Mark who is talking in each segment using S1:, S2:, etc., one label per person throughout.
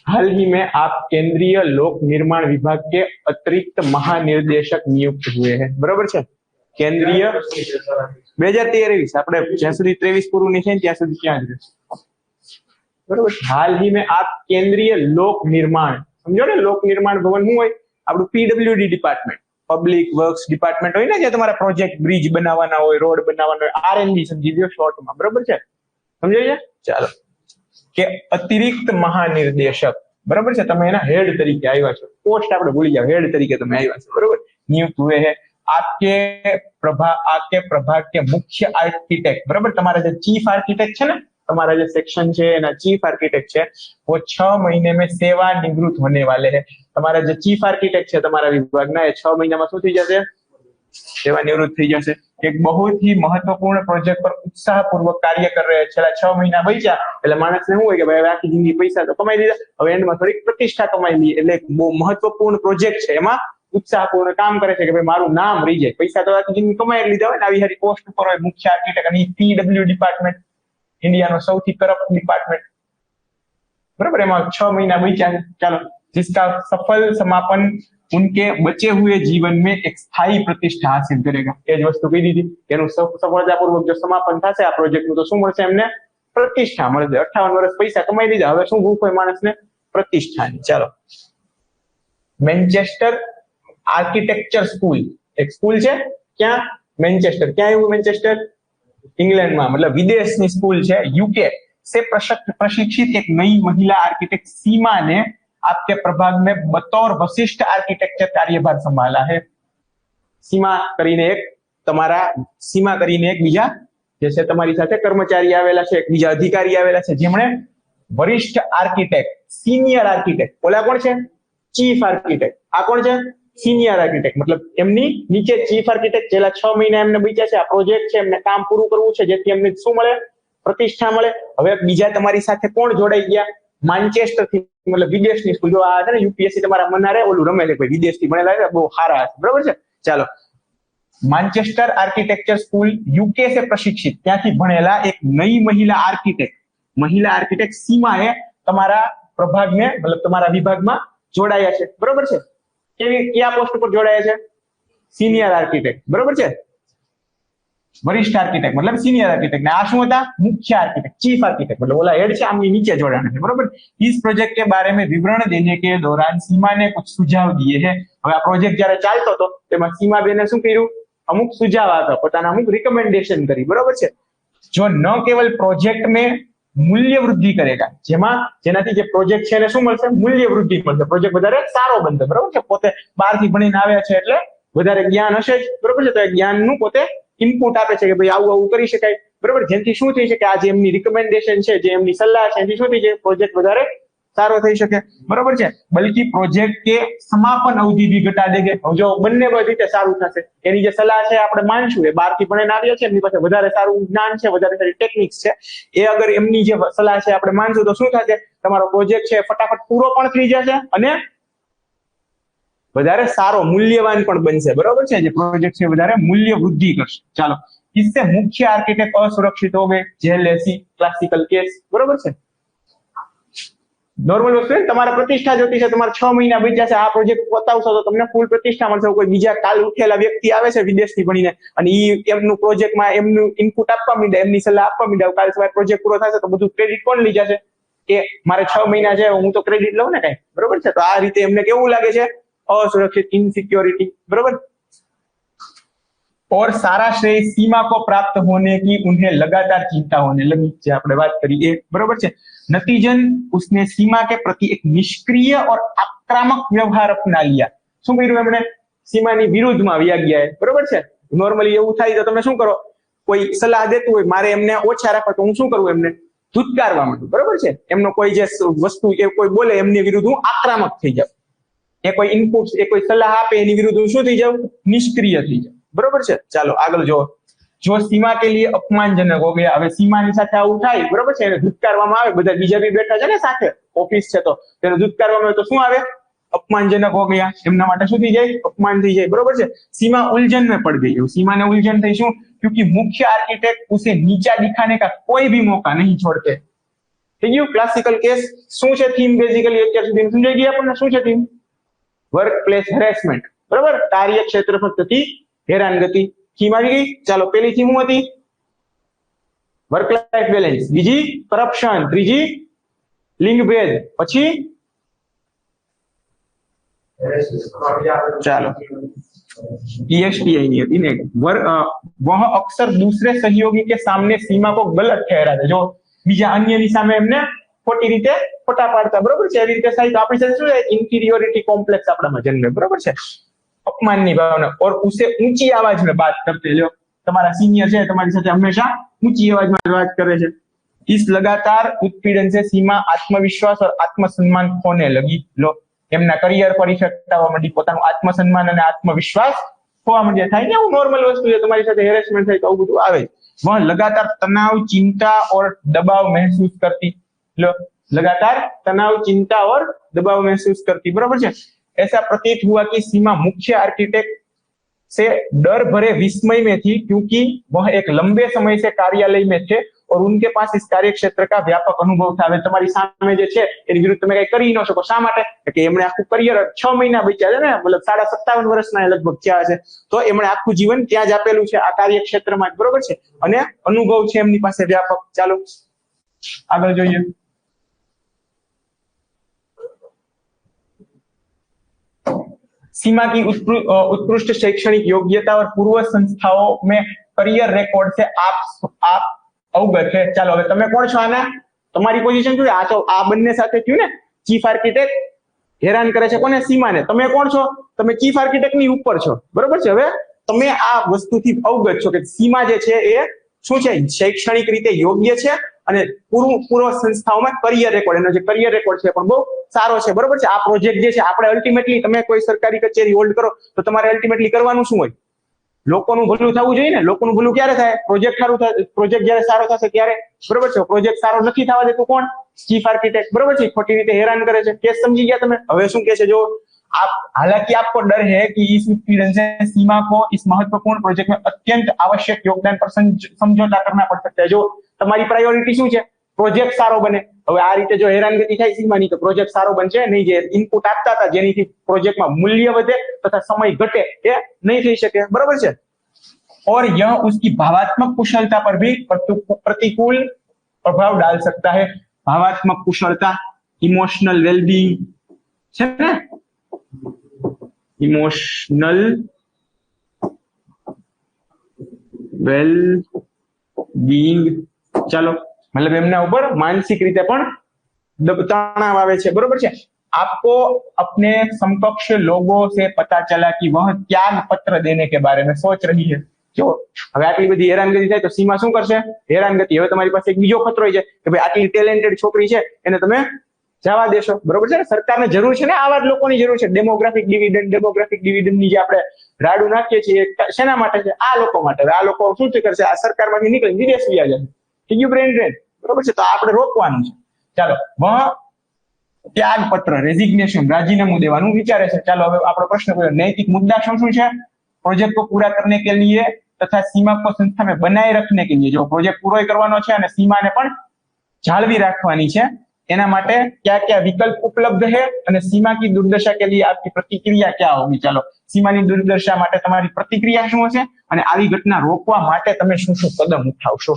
S1: हाल ही में आप केंद्रीय लोक निर्माण विभाग के अतिरिक्त महानिर्देशक नियुक्त हुए हैं। बराबर है। केंद्रीय 2023 આપણે જ્યાં સુધી 23 પૂરું નહીં થાય ત્યાં સુધી ક્યાં જ રહેશે। બરાબર। હાલ ही में आप केंद्रीय लोक निर्माण, समझो ने, लोक निर्माण भवन શું હોય? આપણું PWD department, public works department હોય ને, જે તમારા પ્રોજેક્ટ બ્રિજ બનાવવાના હોય, રોડ બનાવવાના હોય, RNB સમજી લ્યો શોર્ટમાં। બરાબર છે, સમજાય છે? ચાલો, કે અતિરિક્ત મહાનિર્દેશક, बराबर है, તમે એના હેડ તરીકે આવ્યા છો, પોસ્ટ આપણે ભૂલી જાવ, હેડ તરીકે તમે આવ્યા છો, બરાબર। નિયુક્ત हुए हैं आपके प्रभाग के मुख्य आर्किटेक्ट, बराबर। તમારા જે चीफ आर्किटेक्ट છે ને, તમારા જે સેक्शन છે એના चीफ आर्किटेक्ट છે, वो 6 महीने में सेवा निवृत्त होने वाले हैं। તમારા જે चीफ आर्किटेक्ट છે તમારા વિભાગના, એ 6 મહિનામાં શું થઈ જશે? सेवा निवृत्त થઈ જશે। एक बहुत ही महत्वपूर्ण प्रोजेक्ट पर उत्साहपूर्वक कार्य कर रहे हैं। छेल्ला 6 महीना बच्या એટલે માણસને શું હોય કે ભાઈ આખી જિંદગી પૈસા તો કમાઈ લીધા, હવે એન્ડમાં થોડી પ્રતિષ્ઠા કમાઈ લી, એટલે બહુ મહત્વપૂर्ण પ્રોજેક્ટ છે, એમાં उत्साहपूर्ण काम करे છે કે ભાઈ મારું નામ રહી જાય, પૈસા તો આખી જિંદગી કમાઈ લીધા હોય ને, આવી સારી પોસ્ટ ઉપર હોય મુખ્ય આર્કિટેક્ટ, અને PW ડિપાર્ટમેન્ટ इंडियाનો સૌથી કરપ્ટ ડિપાર્ટમેન્ટ, बराबर। એમાં 6 મહિના બચ્યા છે। ચાલો, जिसका सफल समापन उनके बचे हुए जीवन में एक स्थायी प्रतिष्ठा हासिल करेगा। ये जो वस्तु कही दी, એનું સફળતાપૂર્વક જો સમાપન થશે આ પ્રોજેક્ટનું, તો શું મળશે એમને? પ્રતિષ્ઠા મળશે। 58 વર્ષ પૈસા કમાઈ લીધા, હવે શું ભૂખ હોય માણસને? પ્રતિષ્ઠાની। ચાલો, મેન્ચેસ્ટર આર્કિટેક્ચર સ્કૂલ, એક સ્કૂલ છે, ક્યાં? મેન્ચેસ્ટર। ક્યાં આવ્યું મેન્ચેસ્ટર? इंग्लैंड में, मतलब विदेशनी स्कूल है, यूके से प्रशिक्षित एक नई महिला आर्किटेक्ट सीमा ने आपके प्रभाग में बतौर वरिष्ठ आर्किटेक्चर कार्यभार संभाला है। सीमा करीने एक तमारा सीमा करीने एक बीजा जैसे तमारी साथे कर्मचारी आवेला छे, एक बीजा अधिकारी आवेला छे, जेमणे वरिष्ठ आर्किटेक्ट, सीनियर आर्किटेक्ट, ओला कोण छे? Chief architect. आ कोण छे? Senior architect. मतलब एमनी नीचे चीफ आर्किटेक्ट छेल्ला 6 महीना एमने बीजा छे, आ प्रोजेक्ट छे, एमने काम पूરું કરવું છે, જેથી એમને શું મળે? પ્રતિષ્ઠા મળે। હવે બીજા તમારી સાથે કોણ જોડાઈ ગયા? માન્ચેસ્ટર થી, मतलब વિદેશની સ્કૂલ। જો આ છે ને યુપીએસસી તમારા મનારે ઓલું રમે છે, કોઈ વિદેશથી ભણેલા છે, બહુ સારા છે, બરાબર છે। ચાલો, मैनचेस्टर आर्किटेक्चर स्कूल यूके से प्रशिक्षित, ત્યાંથી ભણેલા એક નઈ મહિલા આર્કિટેક્ટ सीमाએ તમારા પ્રભાગને, मतलब તમારા વિભાગમાં જોડાયા છે, બરાબર છે। કેવી કયા પોસ્ટ પર જોડાયા છે? सीनियर आर्किटेक्ट, बराबर है। वरिष्ठ आर्किटेक्ट मतलब सीनियर आर्किटेक्ट, ने आ શું હતા? मुख्य आर्किटेक्ट, चीफ आर्किटेक्ट, मतलब ओला हेड છે, આમની નીચે જોડાણા છે, બરાબર। इस प्रोजेक्ट के बारे में विवरण देने के दौरान सीमा ने कुछ सुझाव दिए हैं। હવે આ પ્રોજેક્ટ જ્યારે ચાલતો હતો તેમાં सीमा બેને શું કર્યું? અમુક સુઝાવ આપ્યા, પોતાના અમુક રિકમેન્ડેશન કરી, બરાબર છે। जो न केवल प्रोजेक्ट में मूल्य वृद्धि करेगा, જેનાથી જે પ્રોજેક્ટ છે એને શું મળશે? મૂલ્ય વૃદ્ધિ મળશે, પ્રોજેક્ટ વધારે સારો બનશે, બરાબર છે। પોતે બહારથી ભણીને આવ્યા છે એટલે વધારે જ્ઞાન હશે જ, બરાબર છે। તો એ જ્ઞાનનું પોતે ઇનપુટ આપે છે કે ભાઈ આવું આવું કરી શકાય, બરાબર। જેનાથી શું થઈ શકે? આ જે એમની રિકમેન્ડેશન છે, જે એમની સલાહ છે, એનાથી શું થઈ જાય? પ્રોજેક્ટ વધારે સારો થઈ શકે, બરાબર છે। બલ્કि પ્રોજેક્ટ કે સમાપન અવધિ भी ઘટા દેગે। જો બંને રીતે સારું થશે, એની જે સલાહ છે આપણે માનશું, એ બહારથી ભણીને આવ્યા છે, એમની પાસે વધારે સારું જ્ઞાન છે, વધારે સારી ટેકનિક્સ છે, એ અગર એમની જે સલાહ છે આપણે માનશું, તો શું થશે? તમારો પ્રોજેક્ટ છે ફટાફટ પૂરો પણ થઈ જશે અને વધારે સારો મૂલ્યવાન પણ બનશે, બરાબર છે। જે પ્રોજેક્ટ છે વધારે મૂલ્ય વૃદ્ધિ કરશે। ચાલો, इससे मुख्य आर्किटेक्ट असुरक्षित हो गए, जेल ऐसी क्लासिकल केस, बराबर છે। नॉर्मल वस्तु है, તમારે પ્રતિષ્ઠા જોતી છે, તમારે 6 મહિના બચ્યા છે, આ પ્રોજેક્ટ પતાવશો તો તમને ફૂલ પ્રતિષ્ઠા મળશે। કોઈ બીજા કાલ ઉઠેલા વ્યક્તિ આવે છે વિદેશથી ભણીને, અને ઈ એમનું પ્રોજેક્ટમાં એમનું ઇનપુટ આપવા માંડે, એમની સલાહ આપવા માંડે, કાલ સવારે પ્રોજેક્ટ પૂરો થશે તો બધું ક્રેડિટ કોણ લઈ જશે? કે મારે 6 મહિના છે, હું તો ક્રેડિટ લઉં ને કઈ, બરાબર છે। તો આ રીતે એમને કેવું લાગે છે? असुरक्षित, इनसिक्योरिटी, बराबर। और सारा श्रेय सीमा को प्राप्त होने की उन्हें लगातार चिंता होने लगी, જે આપણે વાત કરી એ, બરાબર છે। नतीजन उसने सीमा के प्रति एक निष्क्रिय और आक्रामक व्यवहार अपना लिया। શું કર્યું એમણે? सीमाની વિરુદ્ધમાં વ્યા ગયા, બરાબર છે। નોર્મલી એવું થાય તો તમે શું કરો? કોઈ સલાહ દેતું હોય, મારે એમને ઓછા રાખવા, તો હું શું કરું? એમને ધુતકારવા માંડું, બરાબર છે। એમનો કોઈ જે વસ્તુ એ કોઈ બોલે એમની વિરુદ્ધ હું આક્રામક થઈ જાઉં, એ કોઈ ઇનપુટ, એ કોઈ સલાહ આપે એની વિરુદ્ધ હું શું થઈ જાઉં? નિષ્ક્રિય થઈ જાઉં, બરોબર છે। ચાલો આગળ જો, જો सीमा के लिए अपमानजनक हो गया, હવે सीमाની સાથે આવું થાય, બરોબર છે, એને ધુતકારવામાં આવે, બધા બીજા બી બેઠા છે ને સાથે, ઓફિસ છે તો તેને ધુતકારવામાં આવે તો શું આવે? अपमानजनक हो गया, એમના માટે શું થઈ જાય? અપમાન થઈ જાય, બરોબર છે। सीमा उलझन में पड़ गई, सीमाને उलझन થઈ, શું? क्योंकि मुख्य आर्किटेक्ट उसे नीचा दिखाने का कोई भी मौका नहीं छोड़ते। થઈ ગયું ક્લાસિકલ કેસ. શું છે થીમ બેઝિકલી અત્યાર સુધી સમજાઈ ગઈ આપણને શું છે થીમ? વર્ક પ્લેસ હેરેસમેન્ટ, બરાબર, કાર્ય ક્ષેત્ર પર થતી હેરાનગતિ. થીમ આવી ગઈ. ચાલો પેલી થીમ શું હતી? Work life balance. બીજી કરપ્શન. ત્રીજી લિંગ ભેદ. પછી ચાલો ईएसटीआई नहीं होती वह अक्सर दूसरे सहयोगी के सामने सीमा को गलत ठहराते जो બીજા અન્યની સામે એમને ખોટી રીતે ખોટા પાડતા, બરોબર છે. એવી રીતે થાય તો આપણી સાથે શું છે? ઇન્ફિરિયોરિટી કોમ્પ્લેક્સ આપણામાં જન્મે, બરોબર છે. અપમાનની ભાવના और उसे ऊंची आवाज में बात करते लो. તમારા સિનિયર છે તમારી સાથે હંમેશા ઊંચી અવાજમાં વાત કરે છે. इस लगातार उत्पीड़न से सीमा आत्मविश्वास और आत्मसम्मान खोने लगी. लो એમના કરિયર પર ઇફેક્ટ આવવા માંડી, પોતાનું આત્મસન્માન અને આત્મવિશ્વાસ ખોવા માંડ્યા. થાય ને એવું નોર્મલ વસ્તુ છે, તમારી સાથે હેરેસમેન્ટ થાય તો આવું બધું આવે. वह लगातार तनाव, चिंता और दबाव महसूस करती. लो लगातार तनाव, चिंता और दबाव महसूस करती, बराबर है. ऐसा प्रतीत हुआ कि सीमा मुख्य आर्किटेक्ट से डर भरे विस्मय में थी क्योंकि वह एक लंबे समय से कार्यालय में थे और उनके पास इस कार्य क्षेत्र का व्यापक अनुभव था. હવે તમારી સામે જે છે એની વિરુદ્ધ તમે કઈ કરી ન શકો. શા માટે? કે એમણે આખું કરિયર 6 મહિના બચ્યા છે ને, મતલબ 57.5 વર્ષના લગભગ થયા છે, તો એમણે આખું જીવન ત્યાં જ આપેલું છે આ કાર્ય ક્ષેત્રમાં, બરોબર છે, અને અનુભવ છે એમની પાસે વ્યાપક. ચાલો આગળ જોઈએ. सीमा की उत्कृष्ट शैक्षणिक योग्यता और पूर्व संस्थाओं में करियर रिकॉर्ड से आप अवगत है. ચાલો હવે તમે કોણ છો? આના તમારી પોઝિશન શું છે? આ તો આ બંને સાથે થયું ને. ચીફ આર્કિટેક્ટ હેરાન કરે છે કોને? સીમાને. તમે કોણ છો? તમે ચીફ આર્કિટેક્ટ ની ઉપર છો, બરોબર છે. હવે તમે આ વસ્તુથી અવગત છો કે સીમા જે છે એ શું છે? શૈક્ષણિક રીતે યોગ્ય છે અને પૂર્વ સંસ્થાઓમાં કરિયર રેકોર્ડ, એનો જે કરિયર રેકોર્ડ છે પણ બહુ સારો છે, બરોબર છે. આ પ્રોજેક્ટ જે છે આપણે અલ્ટિમેટલી, તમે કોઈ સરકારી કચેરી હોલ્ડ કરો તો તમારે અલ્ટિમેટલી કરવાનું શું હોય? લોકોનું ભલું થવું જોઈએ ને. લોકોનું ભલું ક્યારે થાય? પ્રોજેક્ટ સારું થાય. પ્રોજેક્ટ જયારે સારો થશે ત્યારે, બરોબર છે. પ્રોજેક્ટ સારો નથી થવા દેતું કોણ? ચીફ આર્किटेक्ट, बराबर છે. ખોટી રીતે હેરાન કરે છે. કેસ સમજી ગયા તમે? હવે શું કહે છે જો आप हालांकि आपको डर है कि इस उत्पीड़न से सीमा को इस महत्वपूर्ण प्रोजेक्ट में अत्यंत आवश्यक योगदान पर समझौता करना पड़ सकता है. जो તમારી પ્રાયોરિટી શું છે? પ્રોજેક્ટ સારો બને. હવે આ રીતે જો હેરાનગતિ થાય સીમાની તો પ્રોજેક્ટ સારો બનશે નહીં. જે ઇનપુટ આપતા હતા જેનીથી પ્રોજેક્ટમાં મૂલ્ય વધે તથા સમય ઘટે એ નહીં થઈ શકે, બરાબર છે. और यह उसकी भावात्मक कुशलता पर भी प्रतिकूल प्रभाव डाल सकता है. भावात्मक कुशलता, इमोशनल वेलबींग છે ને, इमोशनल वेलबींग. ચાલો मतलब એમના ઉપર માનસિક રીતે પણ તણાવ આવે છે, બરોબર છે. आपको अपने समकक्ष लोगों से पता चला कि वह त्याग पत्र देने के बारे में सोच रही है. જો હવે આટલી બધી હેરાનગતિ થાય તો સીમા શું કરશે? હેરાનગતિ. હવે તમારી પાસે એક બીજો ખતરો છે કે ભાઈ આટલી ટેલેન્ટેડ છોકરી છે એને તમે જવા દેશો, બરોબર છે. સરકારને જરૂર છે ને આવા જ લોકોની જરૂર છે. ડેમોગ્રાફિક ડિવિડન્ડ ની જે આપણે રાડું નાખીએ છીએ શેના માટે છે? આ લોકો માટે. આ લોકો શું કરશે? આ સરકારમાંથી નીકળી વિદેશ ગયા જશે. થઈ ગયું બ્રેન ડ્રેન, બરોબર છે. તો આપણે રોકવાનું છે. ચાલો त्याग पत्र, रेजिग्नेशन, राजीनामું દેવાનું વિચારે છે. ચાલો હવે આપણો પ્રશ્ન પૂછો. नैतिक मुद्दा શું છે? प्रोजेक्ट को पूरा करने के लिए तथा सीमा को संस्था में बनाए रखने के लिए. जो प्रोजेक्ट પૂરો કરવાનો છે અને સીમાને પણ જાળવી રાખવાની છે એના માટે क्या क्या विकल्प उपलब्ध है અને सीमा की दुर्दशा के लिए आपकी प्रतिक्रिया क्या होगी. ચાલો सीमाની दुर्दशा માટે તમારી પ્રતિક્રિયા શું હશે અને આવી ઘટના રોકવા માટે તમે શું શું કદમ ઉઠાવશો?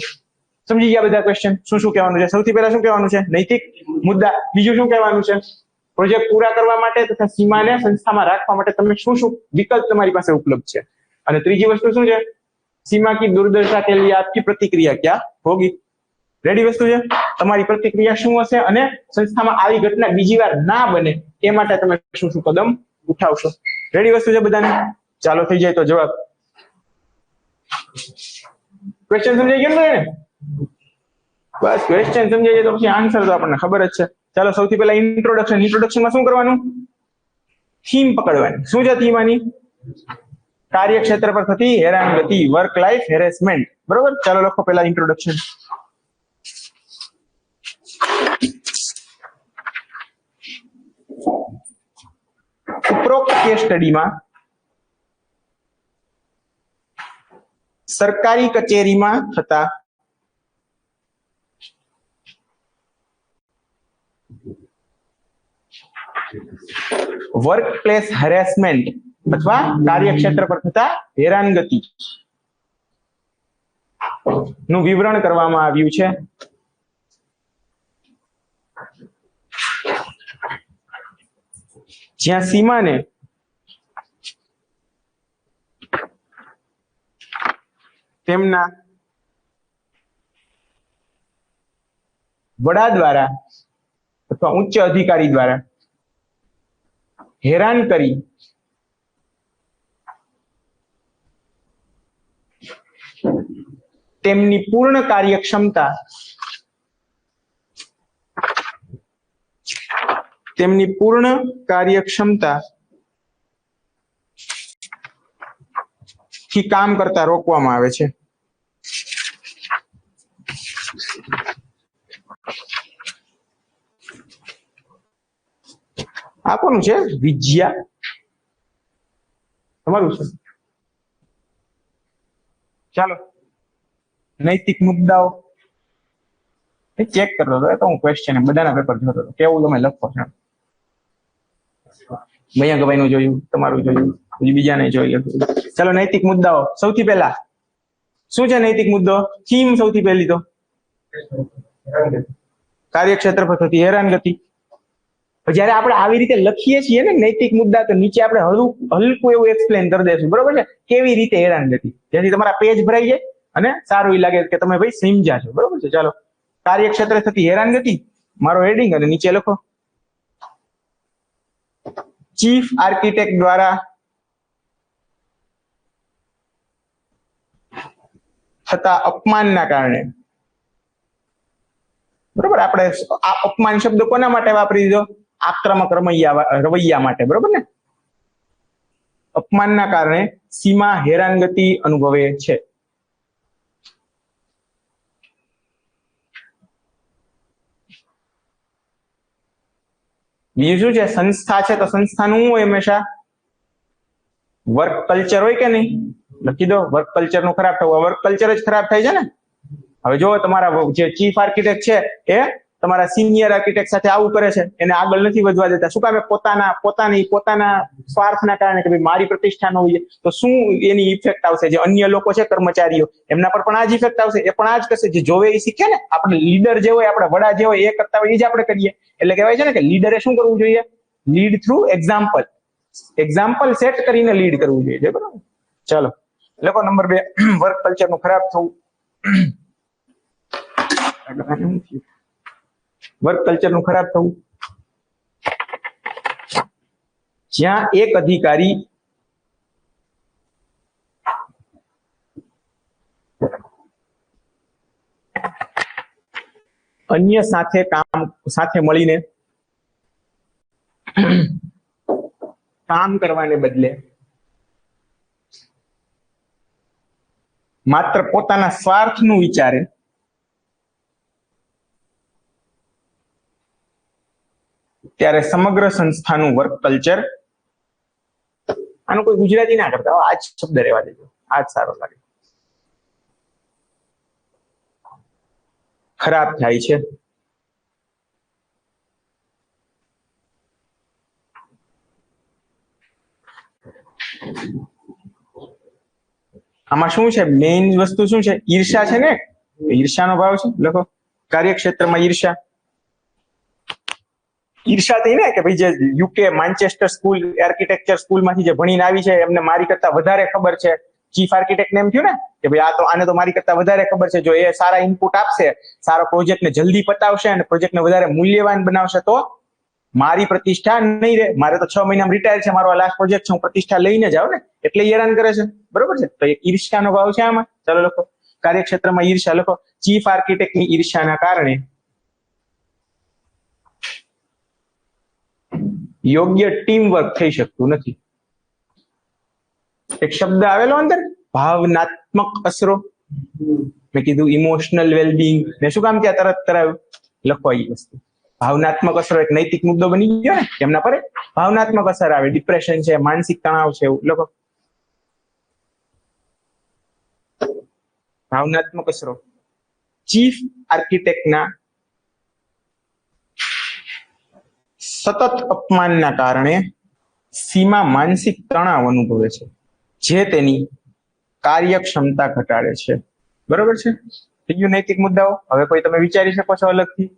S1: સમજી ગયા બધા ક્વેશ્ચન? શું શું કહેવાનું છે? સૌથી પહેલા શું કહેવાનું છે? નૈતિક મુદ્દા. બીજું શું કહેવાનું છે? પ્રોજેક્ટ પૂરા કરવા માટે તથા સીમાને સંસ્થામાં રાખવા માટે તમે શું શું વિકલ્પ તમારી પાસે ઉપલબ્ધ છે. અને ત્રીજી વસ્તુ શું છે? सीमा की दुर्दशा के लिए आपकी प्रतिक्रिया क्या होगी. રેડી વસ્તુ છે. તમારી પ્રતિક્રિયા શું હશે અને સંસ્થામાં આવી ઘટના બીજી વાર ના બને એ માટે તમે શું શું કદમ ઉઠાવશો. રેડી વસ્તુ છે બધાને? ચાલો થઈ જાય તો જવાબ. ક્વેશ્ચન સમજાઈ ગયું ને? બસ ક્વેશ્ચન સમજાઈ જાય તો પછી આન્સર તો આપણને ખબર જ છે. ચાલો સૌથી પહેલા ઇન્ટ્રોડક્શન. ઇન્ટ્રોડક્શનમાં શું કરવાનું? થીમ પકડવાની. શું છે થીમ આની? કાર્યક્ષેત્ર પર થતી હેરાનગતિ, વર્ક લાઈફ હેરેસમેન્ટ, બરોબર. ચાલો લખો પહેલા ઇન્ટ્રોડક્શન. ઉપરોક્ત કેસ સ્ટડીમાં સરકારી કચેરીમાં થતા વર્ક પ્લેસ હેરેસમેન્ટ અથવા કાર્યક્ષેત્ર પર થતા હેરાનગતિ નું વિવરણ કરવામાં આવ્યું છે. જ્યાં સીમાને તેમના વડા દ્વારા અથવા ઉચ્ચ અધિકારી દ્વારા હેરાન કરી તેમની પૂર્ણ કાર્યક્ષમતા થી કામ કરતા રોકવામાં આવે છે. આ કોનું છે? વિજયા તમારું છે. ચાલો નૈતિક મુદ્દાઓ ચેક કરતો હતો તો હું ક્વેશ્ચન બધાના પેપર જોતો હતો કેવું તમે લખો છો. મૈયા ગવાઈ નું જોયું, તમારું જોયું, બીજાને જોયું. ચાલો નૈતિક મુદ્દાઓ. સૌથી પહેલા શું છે નૈતિક મુદ્દો? થીમ સૌથી પહેલી તો કાર્યક્ષેત્ર પર થતી હેરાનગતિ. જયારે આપણે આવી રીતે લખીએ છીએ ને નૈતિક મુદ્દા, તો નીચે આપણે હલકું એવું એક્સપ્લેન કરી દઈશું, બરોબર છે? કેવી રીતે હેરાનગતિ, જેથી તમારા પેજ ભરાઈ જાય અને સારું એ લાગે કે તમે ભાઈ સમજ્યા છો, બરોબર છે? ચાલો, કાર્યક્ષેત્રે થતી હેરાનગતિ, મારો હેડિંગ, અને નીચે લખો ચીફ આર્કિટેક્ટ દ્વારા થતા અપમાનના કારણે. બરોબર, આપણે આ અપમાન શબ્દ કોના માટે વાપરી દીધો? આક્રમક રવૈયા માટે, બરોબર ને? અપમાનના કારણે સીમા હેરાનગતિ અનુભવે છે. બીજું શું છે? સંસ્થા છે તો સંસ્થાનું શું હોય? હંમેશા વર્ક કલ્ચર હોય કે નહીં? લખી દો, વર્ક કલ્ચર નું ખરાબ થવું. વર્ક કલ્ચર જ ખરાબ થાય છે ને. હવે જો તમારા જે ચીફ આર્કિટેક્ટ છે એ તમારા સિનિયર આર્કિટેક્ટ સાથે આવું કરે છે, એને આગળ નથી વધવા દેતા. શું કામ? પોતાના સ્વાર્થના કારણે, કે ભાઈ મારી પ્રતિષ્ઠા ન હોય, તો શું એની ઇફેક્ટ આવશે? જે અન્ય લોકો છે, કર્મચારીઓ, એમના પર પણ આ જ ઇફેક્ટ આવશે. એ પણ આ જ કરશે. જે જોવે એ શીખે ને. આપણે લીડર જે હોય, આપણા વડા જે હોય, એ કરતા હોય એ જ આપણે કરીએ. એટલે કહેવાય છે ને કે લીડરે શું કરવું જોઈએ? Lead through example. Example set કરીને લીડ કરવું જોઈએ, બરાબર? ચાલો લખો નંબર 2, વર્ક કલ્ચર નું ખરાબ થવું. વર્ક કલ્ચર નું ખરાબ થવું. જ્યાં એક અધિકારી અન્ય સાથે મળીને કામ કરવાને બદલે માત્ર પોતાના સ્વાર્થનું વિચારે, ત્યારે સમગ્ર સંસ્થાનું વર્ક કલ્ચર, આનું કોઈ ગુજરાતી ના કરતા, આ જ શબ્દ રહેવા દેજો, આ જ સારો લાગે, ખરાબ થાય છે. આમાં શું છે? મેઇન વસ્તુ શું છે? ઈર્ષા છે ને. ઈર્ષાનો ભાવ છે. લખો કાર્યક્ષેત્રમાં ઈર્ષા. ઈર્ષા થઈ ને કે ભાઈ જે યુકે માન્ચેસ્ટર સ્કૂલ આર્કિટેક્ચર સ્કૂલમાંથી જે ભણીને આવી છે, એમને મારી કરતા વધારે ખબર છે. ચીફ આર્કિટેક્ટ ને એમ થયું ને કે ભાઈ આને તો મારી કરતા વધારે ખબર છે. જો એ સારા ઇનપુટ આપશે, સારો પ્રોજેક્ટને જલ્દી પતાવશે અને પ્રોજેક્ટને વધારે મૂલ્યવાન બનાવશે, તો મારી પ્રતિષ્ઠા નહીં રહે. મારે તો 6 મહિનામાં રિટાયર છે, મારો આ લાસ્ટ પ્રોજેક્ટ છે, હું પ્રતિષ્ઠા લઈને જાઉં ને, એટલે હેરાન કરે છે, બરોબર છે? તો એક ઈર્ષ્યાનો ભાવ છે આમાં. ચાલો લખો કાર્યક્ષેત્રમાં ઈર્ષ્યા. લખો ચીફ આર્કિટેક્ટની ઈર્ષ્યાના કારણે યોગ્ય ટીમ વર્ક થઈ શકતું નથી. એક શબ્દ આવેલો અંદર, ભાવનાત્મક અસરો. મેં કીધું ઇમોશનલ વેલબિંગ, ને શું કામ ત્યાં તરત કરાવ્યું? લખો એ વસ્તુ. ભાવનાત્મક અસરો એક નૈતિક મુદ્દો બની ગયો ને, એમના પર ભાવનાત્મક અસર આવે. ડિપ્રેશન છે, માનસિક તણાવ છે, એવું લખો ભાવનાત્મક અસરો. ચીફ આર્કિટેક્ટના સતત અપમાનના કારણે સીમા માનસિક તણાવ અનુભવે છે, જે તેની કાર્યક્ષમતા ઘટાડે છે. બરોબર છે? થઈ ગયું નૈતિક મુદ્દાઓ. હવે કોઈ તમે વિચારી શકો છો અલગથી?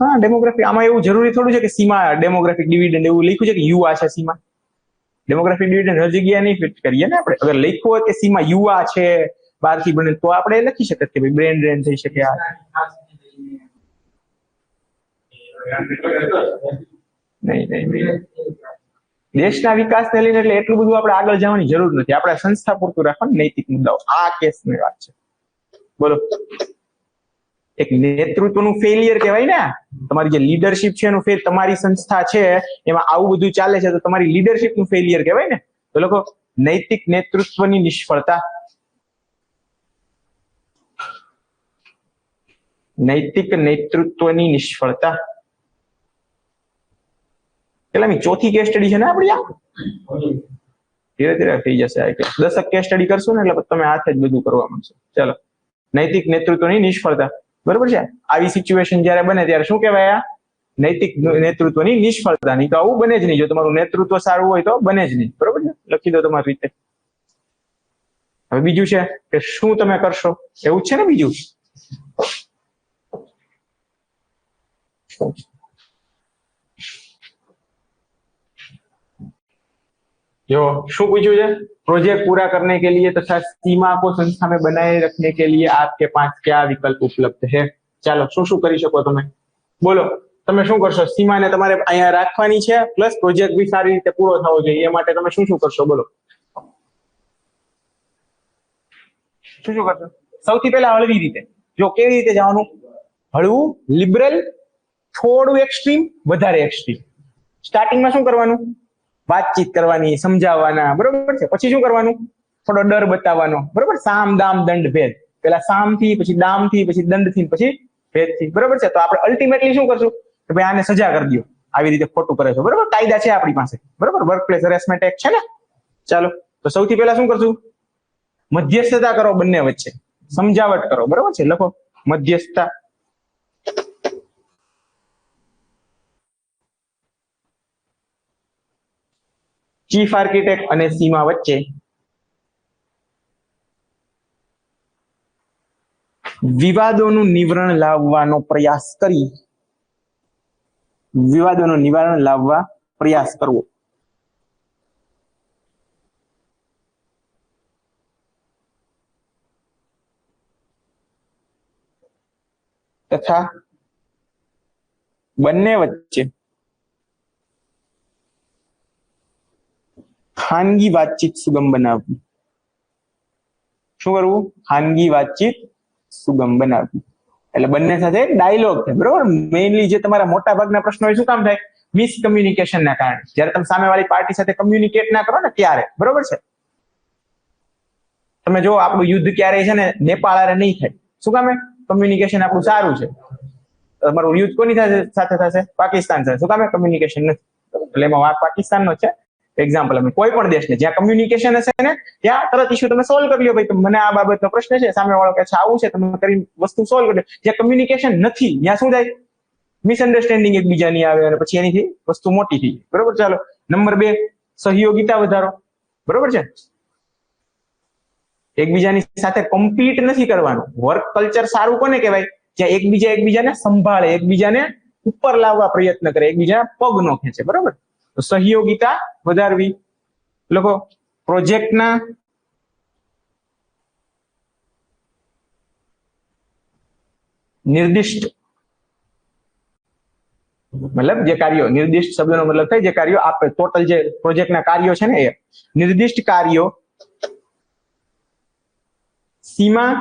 S1: હા, ડેમોગ્રાફી. આમાં એવું જરૂરી થોડું છે કે સીમા ડેમોગ્રાફિક ડિવિડન્ડ એવું લખ્યું છે કે યુવા છે સીમા. ડેમોગ્રાફિક ડિવિડન્ડ હર જગ્યાએ નહીં ફિટ કરીએ ને આપણે. અગર લખ્યું હોય કે સીમા યુવા છે 12 થી બને, તો આપણે લખી શકીએ કે ભાઈ બ્રેન ડ્રેન થઈ શકે. નહીં. દેશના વિકાસને લઈને એટલે એટલું બધું આપણે આગળ જવાની જરૂર નથી. આપણે સંસ્થા પૂરતું રાખવાનું. નૈતિક મુદ્દાઓ આ કેસની વાત છે. બોલો. એક નેતૃત્વનું ફેલિયર કહેવાય ને. તમારી જે લીડરશિપ છે એનું ફેલ, તમારી સંસ્થા છે એમાં આવું બધું ચાલે છે તો તમારી લીડરશિપનું ફેલિયર કહેવાય ને. તો લોકો નૈતિક નેતૃત્વની નિષ્ફળતા, નૈતિક નેતૃત્વની નિષ્ફળતા. એટલે ચોથી કેસ સ્ટડી છે ને આપણી આ. ધીરે ધીરે થઈ જશે. આ કેસ 10 કેસ સ્ટડી કરશું ને એટલે તમે હાથે જ બધું કરવા માંડશો. ચાલો, નૈતિક નેતૃત્વની નિષ્ફળતા. બરોબર છે? આવી સિચ્યુએશન જયારે બને ત્યારે શું કહેવાય? નૈતિક નેતૃત્વની નિષ્ફળતા. નહીં તો આવું બને જ નહીં. જો તમારું નેતૃત્વ સારું હોય તો બને જ નહીં. બરોબર છે? લખી દો તમારી રીતે. હવે બીજું છે કે શું તમે કરશો, એવું જ છે ને બીજું. जो शू पूछू है? प्रोजेक्ट पूरा करने के लिए तथा सीमा को संस्था में बनाए रखने के लिए आपके पास क्या विकल्प उपलब्ध है? ચાલો, શું શું કરી શકો તમે? બોલો, તમે શું કરશો? સીમાને તમારે અહીંયા રાખવાની છે, પ્લસ પ્રોજેક્ટ બી સારી રીતે પૂરો થવો જોઈએ. એ માટે તમે શું શું કરશો? બોલો, શું શું કરશો? સૌથી પહેલા હળવી રીતે. જો કેવી રીતે જવાનું? હળવું, લિબરલ, થોડું એક્સ્ટ્રીમ, વધારે એક્સ્ટ્રીમ. સ્ટાર્ટિંગમાં શું કરવાનું? વાતચીત કરવાની, સમજાવવાના. બરોબર છે? પછી શું કરવાનું? થોડો ડર બતાવવાનો. બરોબર? સામ દામ દંડ ભેદ. પેલા સામ થી, પછી દામ થી, પછી દંડ થી, પછી ભેદ થી. બરોબર છે? તો આપણે અલ્ટિમેટલી શું કરશું કે ભાઈ આને સજા કરી દો, આવી રીતે ખોટું કરે છે. બરોબર? કાયદા છે આપણી પાસે. બરોબર? વર્કપ્લેસ હેરેસમેન્ટ એક્ટ છે ને. ચાલો, તો સૌથી પહેલા શું કરશું? મધ્યસ્થતા કરો બંને વચ્ચે, સમજાવટ કરો. બરોબર છે? લખો મધ્યસ્થતા. ચીફ આર્કિટેક્ટ અને સીમા વચ્ચે વિવાદોનું નિવારણ લાવવાનો પ્રયાસ કરી, વિવાદોનું નિવારણ લાવવા પ્રયાસ કરવો. તથા બંને વચ્ચે ખાનગી વાતચીત સુગમ બનાવવી. શું કરવું? ખાનગી વાતચીત સુગમ બનાવવી. એટલે બંને સાથે ડાયલોગ છે. બરોબર? મેઇનલી જે તમારા મોટા ભાગના પ્રશ્નો હોય શું કામ થાય? મિસકમ્યુનિકેશનના કારણે. જ્યારે તમે સામેવાળી પાર્ટી સાથે કમ્યુનિકેટ ના કરો ને ત્યારે. બરોબર છે? તમે જો આપણું યુદ્ધ ક્યારેય છે ને નેપાળ હારે નહીં થાય. શું કામે? કમ્યુનિકેશન આપણું સારું છે. તમારું યુદ્ધ કોની સાથે થશે? પાકિસ્તાન સાથે. શું કામે? કમ્યુનિકેશન નથી. એટલે એમાં વાંક પાકિસ્તાનનો છે. એક્ઝામ્પલ, અમે કોઈ પણ દેશને જ્યાં કમ્યુનિકેશન હશે ને ત્યાં તરત ઇસ્યુ તમે સોલ્વ કરી લો. ભાઈ મને આ બાબતનો પ્રશ્ન છે, સામે વાળો કે છે આવું છે, તમે કરી વસ્તુ સોલ્વ કરી લો. જ્યાં કમ્યુનિકેશન નથી ત્યાં શું થાય? મિસઅન્ડરસ્ટેન્ડિંગ એકબીજાની આવે અને પછી એનીથી વસ્તુ મોટી થઈ. બરોબર? ચાલો, નંબર 2, સહયોગિતા વધારો. બરોબર છે? એકબીજાની સાથે કમ્પીટ નથી કરવાનું. વર્ક કલ્ચર સારું કોને કહેવાય? જ્યાં એકબીજાને સંભાળે, એકબીજાને ઉપર લાવવા પ્રયત્ન કરે, એકબીજાના પગ નો ખેંચે. બરોબર? તો સહયોગિતા વધારવી. લોકો પ્રોજેક્ટના નિર્દિષ્ટ, મતલબ જે કાર્યો, નિર્દિષ્ટ શબ્દનો મતલબ થાય જે કાર્યો આપે, ટોટલ જે પ્રોજેક્ટના કાર્યો છે ને એ નિર્દિષ્ટ કાર્યો સીમા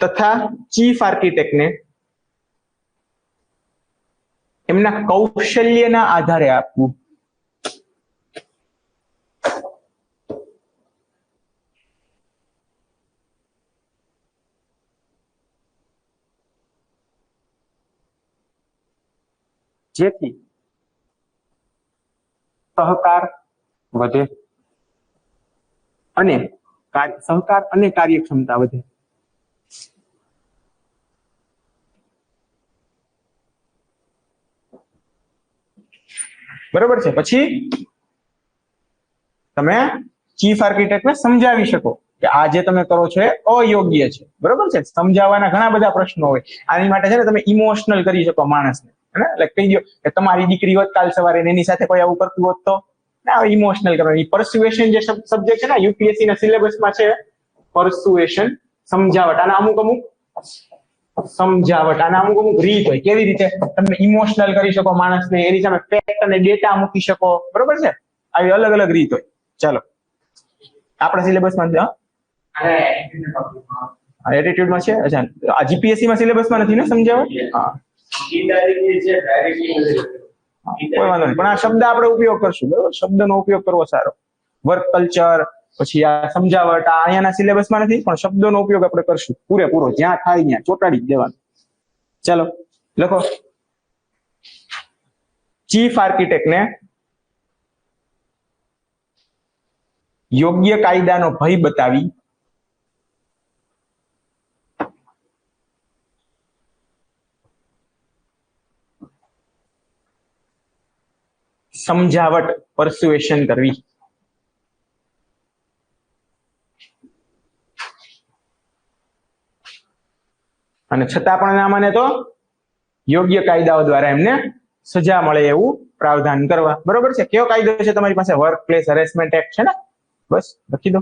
S1: તથા ચીફ આર્કિટેક્ટને એમના કૌશલ્યના આધારે આપવું. જેથી સહકાર વધે અને સહકાર અને કાર્યક્ષમતા વધે. બરોબર છે. પછી તમે ચીફ આર્કિટેક્ટને સમજાવી શકો કે આ જે તમે કરો છો એ અયોગ્ય છે. બરોબર છે. સમજાવવાના ઘણા બધા પ્રશ્નો હોય. આની માટે છે ને તમે ઇમોશનલ કરી શકો માણસને, એટલે કહી દો કે તમારી દીકરી હોત કાલ સવારે એની સાથે કોઈ આવું કરતું હોત તો ઇમોશનલ કરવાનું. પરસ્યુએશન જે સબ્જેક્ટ છે ને યુપીએસસી ના સિલેબસમાં છે, પરસ્યુએશન સમજાવટ. આના અમુક સમજાવટ, આના અમુક રીત હોય. કેવી રીતે તમે ઇમોશનલ કરી શકો માણસને, એની સામે ફેક્ટ અને ડેટા મૂકી શકો. બરોબર છે. આવી અલગ અલગ રીત હોય. ચાલો આપણા સિલેબસમાં એટીટ્યુડમાં છે. અચ્છા, આ જીપીએસસી માં સિલેબસમાં નથી ને સમજાવટ? હા, કોઈ વાંધો નહીં, પણ આ શબ્દ આપણે ઉપયોગ કરશું. બરોબર, શબ્દનો ઉપયોગ કરવો સારો. વર્ક કલ્ચર, પછી આ સમજાવટ, આ અહીંયાના સિલેબસમાં નથી, પણ શબ્દોનો ઉપયોગ આપણે કરશું પૂરેપૂરો. જ્યાં થાય ત્યાં ચોટાડી જ દેવાનું. ચાલો લખો, ચીફ આર્કિટેક્ટને યોગ્ય કાયદાનો ભય બતાવી સમજાવટ, પરસ્યુએશન કરવી. અને છતાં પણ ના માને તો યોગ્ય કાયદાઓ દ્વારા એમને સજા મળે એવું પ્રાવધાન કરવા. બરોબર છે. કયો કાયદો છે તમારી પાસે? વર્ક પ્લેસ હેરેસમેન્ટ એક્ટ છે ને? બસ લખી દો.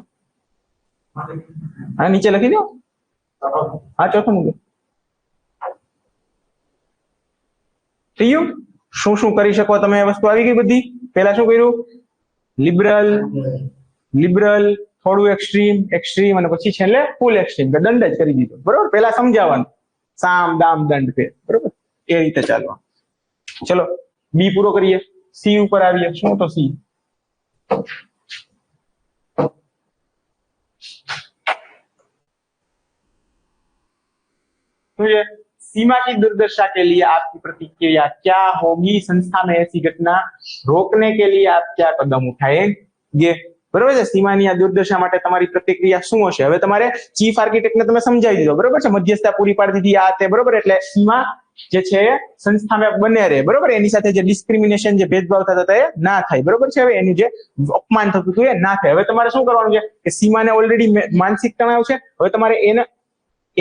S1: હા, નીચે લખી દો. હા, ચોથો મુદ્દો. શું શું કરી શકો તમે? એ વસ્તુ આવી ગઈ બધી. પહેલા શું કર્યું? લિબરલ, થોડું એક્સ્ટ્રીમ અને પછી છેલ્લે ફૂલ એક્સ્ટ્રીમ, દંડ જ કરી દીધો. બરોબર, પહેલા સમજાવવાનું, સામ દામ દંડ ફેર. બરોબર, એ રીતે ચાલવા. ચલો બી પૂરો કરીએ, સી ઉપર આવીએ. શું તો સી? सीमा की दुर्दशा के लिए आपकी प्रतिक्रिया क्या होगी? संस्था में ऐसी घटना रोकने के लिए आप क्या कदम उठाएंगे? बरोबर છે. સીમાની આ દુર્દશા માટે તમારી પ્રતિક્રિયા શું હશે? હવે તમારે ચીફ આર્કિટેક્ટને તમે સમજાવી દીધો. બરોબર છે. મધ્યસ્થતા પૂરી પાડી દીધી આ તે. બરોબર, એટલે સીમા જે છે સંસ્થામાં બને રહે. બરોબર, એની સાથે જે ડિસ્ક્રિમિનેશન, જે ભેદભાવ થતા હતા એ ના થાય. બરોબર છે. હવે એનું જે અપમાન થતું હતું એ ના થાય. હવે તમારે શું કરવાનું છે કે સીમાને ઓલરેડી માનસિક તણાવ છે, હવે તમારે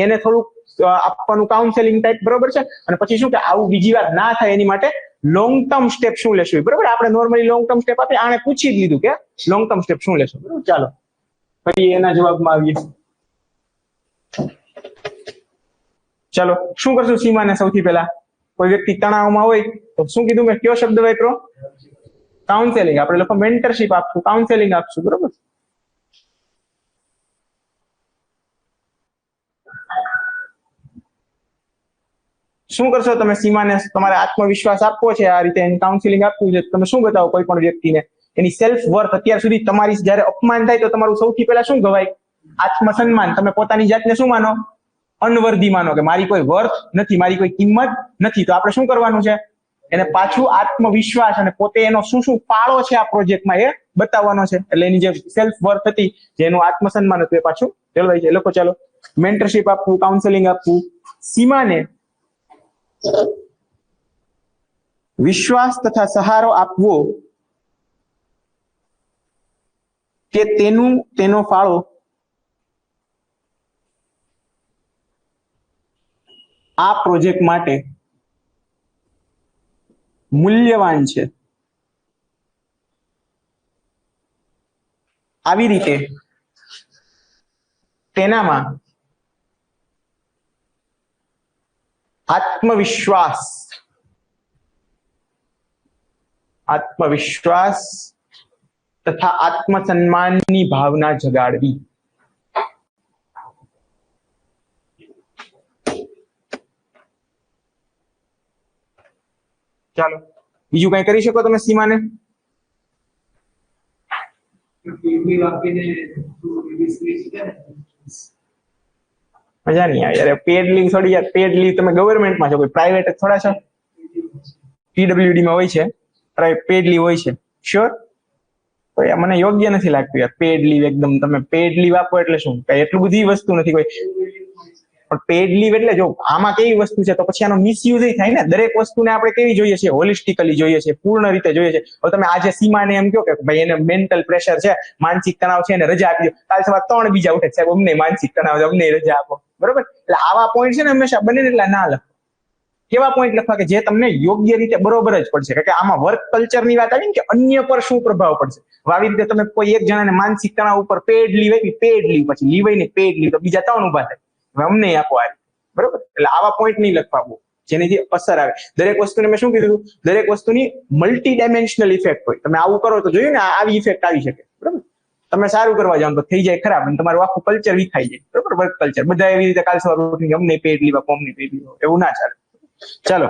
S1: એને થોડુંક આપવાનું કાઉન્સેલિંગ ટાઈપ. બરોબર છે. અને પછી શું કે આવું બીજી વાર ના થાય એની માટે લોંગ ટર્મ સ્ટેપ શું લેશું? બરોબર, આપણે નોર્મલી લોંગ ટર્મ સ્ટેપ આપીએ, આણે પૂછી જ લીધું કે લોંગ ટર્મ સ્ટેપ શું લેશું. બરોબર, ચાલો ફરી એના જવાબમાં આવીએ. ચાલો શું કરશું? સીમાને સૌથી પહેલા કોઈ વ્યક્તિ તણાવમાં હોય તો શું કીધું મેં? કયો શબ્દ વાપરો? કાઉન્સેલિંગ. આપણે લોકો મેન્ટરશિપ આપશું, કાઉન્સેલિંગ આપશું. બરોબર, શું કરશો તમે? સીમાને તમારે આત્મવિશ્વાસ આપવો છે, આ રીતે એની કાઉન્સેલિંગ આપવું છે. તમે શું બતાવો કોઈ પણ વ્યક્તિને? એની સેલ્ફ વર્થ. અત્યાર સુધી તમારી જયારે અપમાન થાય તો તમારું સૌથી પહેલા શું ગવાય? આત્મસન્માન. તમે પોતાની જાતને શું માનો? અનવર્ધી માનો, કે મારી કોઈ વર્થ નથી, મારી કોઈ કિંમત નથી. તો આપણે શું કરવાનું છે? એને પાછું આત્મવિશ્વાસ અને પોતે એનો શું શું ફાળો છે આ પ્રોજેક્ટમાં એ બતાવવાનો છે. એટલે એની જે સેલ્ફ વર્થ હતી, જેનું આત્મસન્માન હતું, એ પાછું જળવાઈ જાય. લોકો ચાલો મેન્ટરશિપ આપવું, કાઉન્સેલિંગ આપવું. સીમાને વિશ્વાસ તથા સહારો આપવો કે તેનો ફાળો આ પ્રોજેક્ટ માટે મૂલ્યવાન છે. આવી રીતે તેનામાં આત્મવિશ્વાસ તથા આત્મસન્માનની ભાવના જગાડવી. ચાલો બીજું કઈ કરી શકો તમે સીમાને? મજા નહીં આવે યાર. પેડ લીવ થોડી યાર. પેડ લીવ તમે ગવર્મેન્ટમાં છો, કોઈ પ્રાઇવેટ થોડા છો? પીડબ્લ્યુડી માં હોય છે, પેડ લીવ હોય છે. શ્યોર? મને યોગ્ય નથી લાગતું યાર પેડ લીવ. એકદમ તમે પેડ લીવ આપો એટલે શું? કઈ એટલું બધી વસ્તુ નથી કોઈ. પણ પેડ લીવ એટલે જો આમાં કેવી વસ્તુ છે તો પછી આનો મિસયુઝ થાય ને. દરેક વસ્તુને આપણે કેવી જોઈએ છે, હોલિસ્ટિકલી જોઈએ છે, પૂર્ણ રીતે જોઈએ છે. હવે તમે આજે સીમાને એમ કહો કે ભાઈ એને મેન્ટલ પ્રેશર છે, માનસિક તણાવ છે, એને રજા આપી દો, કાલ સવાર 3 બીજા ઉઠે સાહેબ અમને માનસિક તણાવ છે, અમને રજા આપો. બરોબર? એટલે આવા પોઈન્ટ છે ને હંમેશા બને એટલા ના લખો. કેવા પોઈન્ટ લખવા કે જે તમને યોગ્ય રીતે બરોબર જ પડશે. કારણ કે આમાં વર્ક કલ્ચરની વાત આવી ને કે અન્ય પર શું પ્રભાવ પડશે. આવી રીતે તમે કોઈ એક જણાને માનસિક તણાવ ઉપર પેડ લીવ આપી, પેડ લીવ પછી લીવ ને પેડ લીવ તો બીજા 3 ઉભા થાય, અમને આપો આ. બરોબર? એટલે આવા પોઈન્ટ નહીં લખવા બહુ, જેની અસર આવે. દરેક વસ્તુને મેં શું કીધું, દરેક વસ્તુની મલ્ટી ડાયમેન્શનલ ઇફેક્ટ હોય. તમે આવું કરો તો જોયું ને આવી ઇફેક્ટ આવી શકે. બરોબર? તમે સારું કરવા જાઓ તો થઈ જાય ખરાબ અને તમારું આખું કલ્ચર વિખાઈ જાય. બરોબર? વર્ક કલ્ચર બધા એવી રીતે કાલ સવાર ઉઠીને અમને પેડ લીવ આપો, અમને પેડ લીવ આપો, એવું ના ચાલે. ચાલો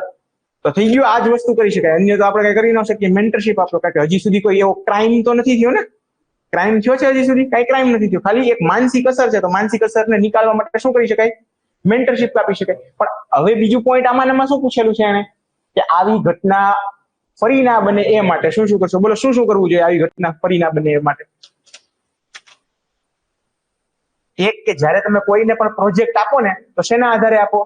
S1: તો થઈ ગયું, આ જ વસ્તુ કરી શકાય. અન્ય તો આપણે કઈ કરી ન શકીએ. મેન્ટરશિપ આપો, કારણ કે હજી સુધી કોઈ એવો ક્રાઇમ તો નથી થયો ને. ક્રાઇમ થયો છે હજી સુધી? કઈ ક્રાઇમ નથી થયો, ખાલી એક માનસિક અસર છે. તો માનસિક અસરને નિકાળવા માટે શું કરી શકાય? મેન્ટરશિપ આપી શકાય. પણ હવે બીજું પોઈન્ટ આમાં શું પૂછેલું છે એને કે આવી ઘટના ફરી ના બને એ માટે શું શું કરશો? બોલો, શું શું કરવું જોઈએ આવી ઘટના ફરી ના બને એ માટે? એક કે જ્યારે તમે કોઈને પણ પ્રોજેક્ટ આપો ને તો શેના આધારે આપો?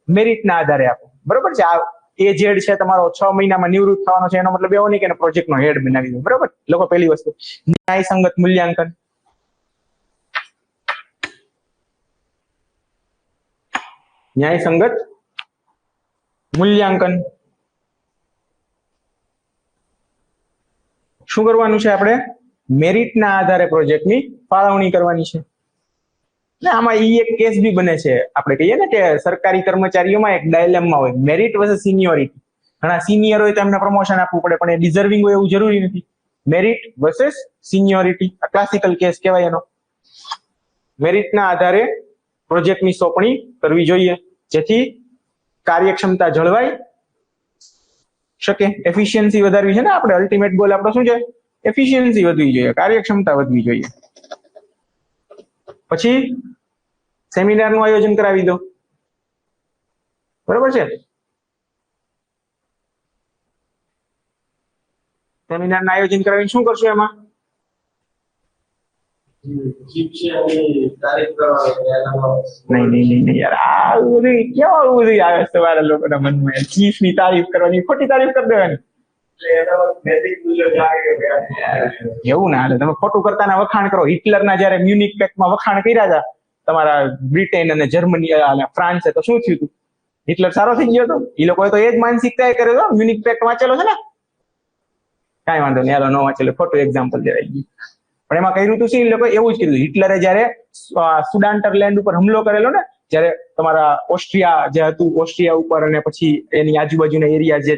S1: મેરિટના આધારે આપો. બરોબર છે? આ એ જેડ છે તમારો 6 મહિનામાં નિવૃત્ત થવાનો છે, એનો મતલબ એવો નહીં કે પ્રોજેક્ટનો હેડ બનાવી દો. બરોબર? લોકો પહેલી વસ્તુ ન્યાયસંગત મૂલ્યાંકન. ન્યાયસંગત મૂલ્યાંકન શું કરવાનું છે આપણે? મેરિટના આધારે પ્રોજેક્ટની ફાળવણી કરવાની છે. ને આમાં એક કેસ બી બને છે. આપણે કહીએ ને કે સરકારી કર્મચારીઓમાં એક ડાયલેમમાં હોય, મેરિટ વર્સસ સિનિયોરિટી. ઘણા સિનિયર હોય તો એમને પ્રમોશન આપવું પડે, પણ એ ડિઝર્વિંગ હોય એવું જરૂરી નથી. મેરિટ વર્સસ સિનિયોરિટી આ ક્લાસિકલ કેસ કહેવાય એનો. મેરિટના આધારે પ્રોજેક્ટની સોંપણી કરવી જોઈએ, જેથી કાર્યક્ષમતા જળવાઈ શકે. એફિશિયન્સી વધારવી છે ને આપણે. અલ્ટિમેટ ગોલ આપણો શું છે? એફિશિયન્સી વધવી જોઈએ, કાર્યક્ષમતા વધવી જોઈએ. પછી સેમિનારનું આયોજન કરાવી દો. બરોબર છે? સેમિનારનું આયોજન કરાવીને શું કરશો એમાં? નહીં યાર, આ બધું કેવું બધું આવે તમારા લોકોના મનમાં? ચીફ ની તારીફ કરવાની, ખોટી તારીફ કરી દેવાની. એવું ના હાલે. તમે ખોટું કરતાના વખાણ કરો. હિટલરના જયારે મ્યુનિક પેક્ટમાં વખાણ કર્યા હતા તમારા બ્રિટેન અને જર્મની અને ફ્રાન્સે, તો શું થયું હતું? હિટલર સારો થઈ ગયો હતો? એ લોકોએ તો એ જ માનસિકતા કર્યો હતો. મ્યુનિક પેક્ટ વાંચેલો છે ને? કઈ વાંધો નહીં, હાલો ન વાંચેલો, ખોટું એક્ઝામ્પલ દેવાઈ ગયું. પણ એમાં કર્યું હતું શું? એ લોકો એવું જ કીધું. હિટલરે જયારે સુડાન્ટરલેન્ડ ઉપર હુમલો કરેલો ને, જયારે તમારા ઓસ્ટ્રિયા જે હતું, ઓસ્ટ્રિયા ઉપર અને પછી એની આજુબાજુના એરિયા જે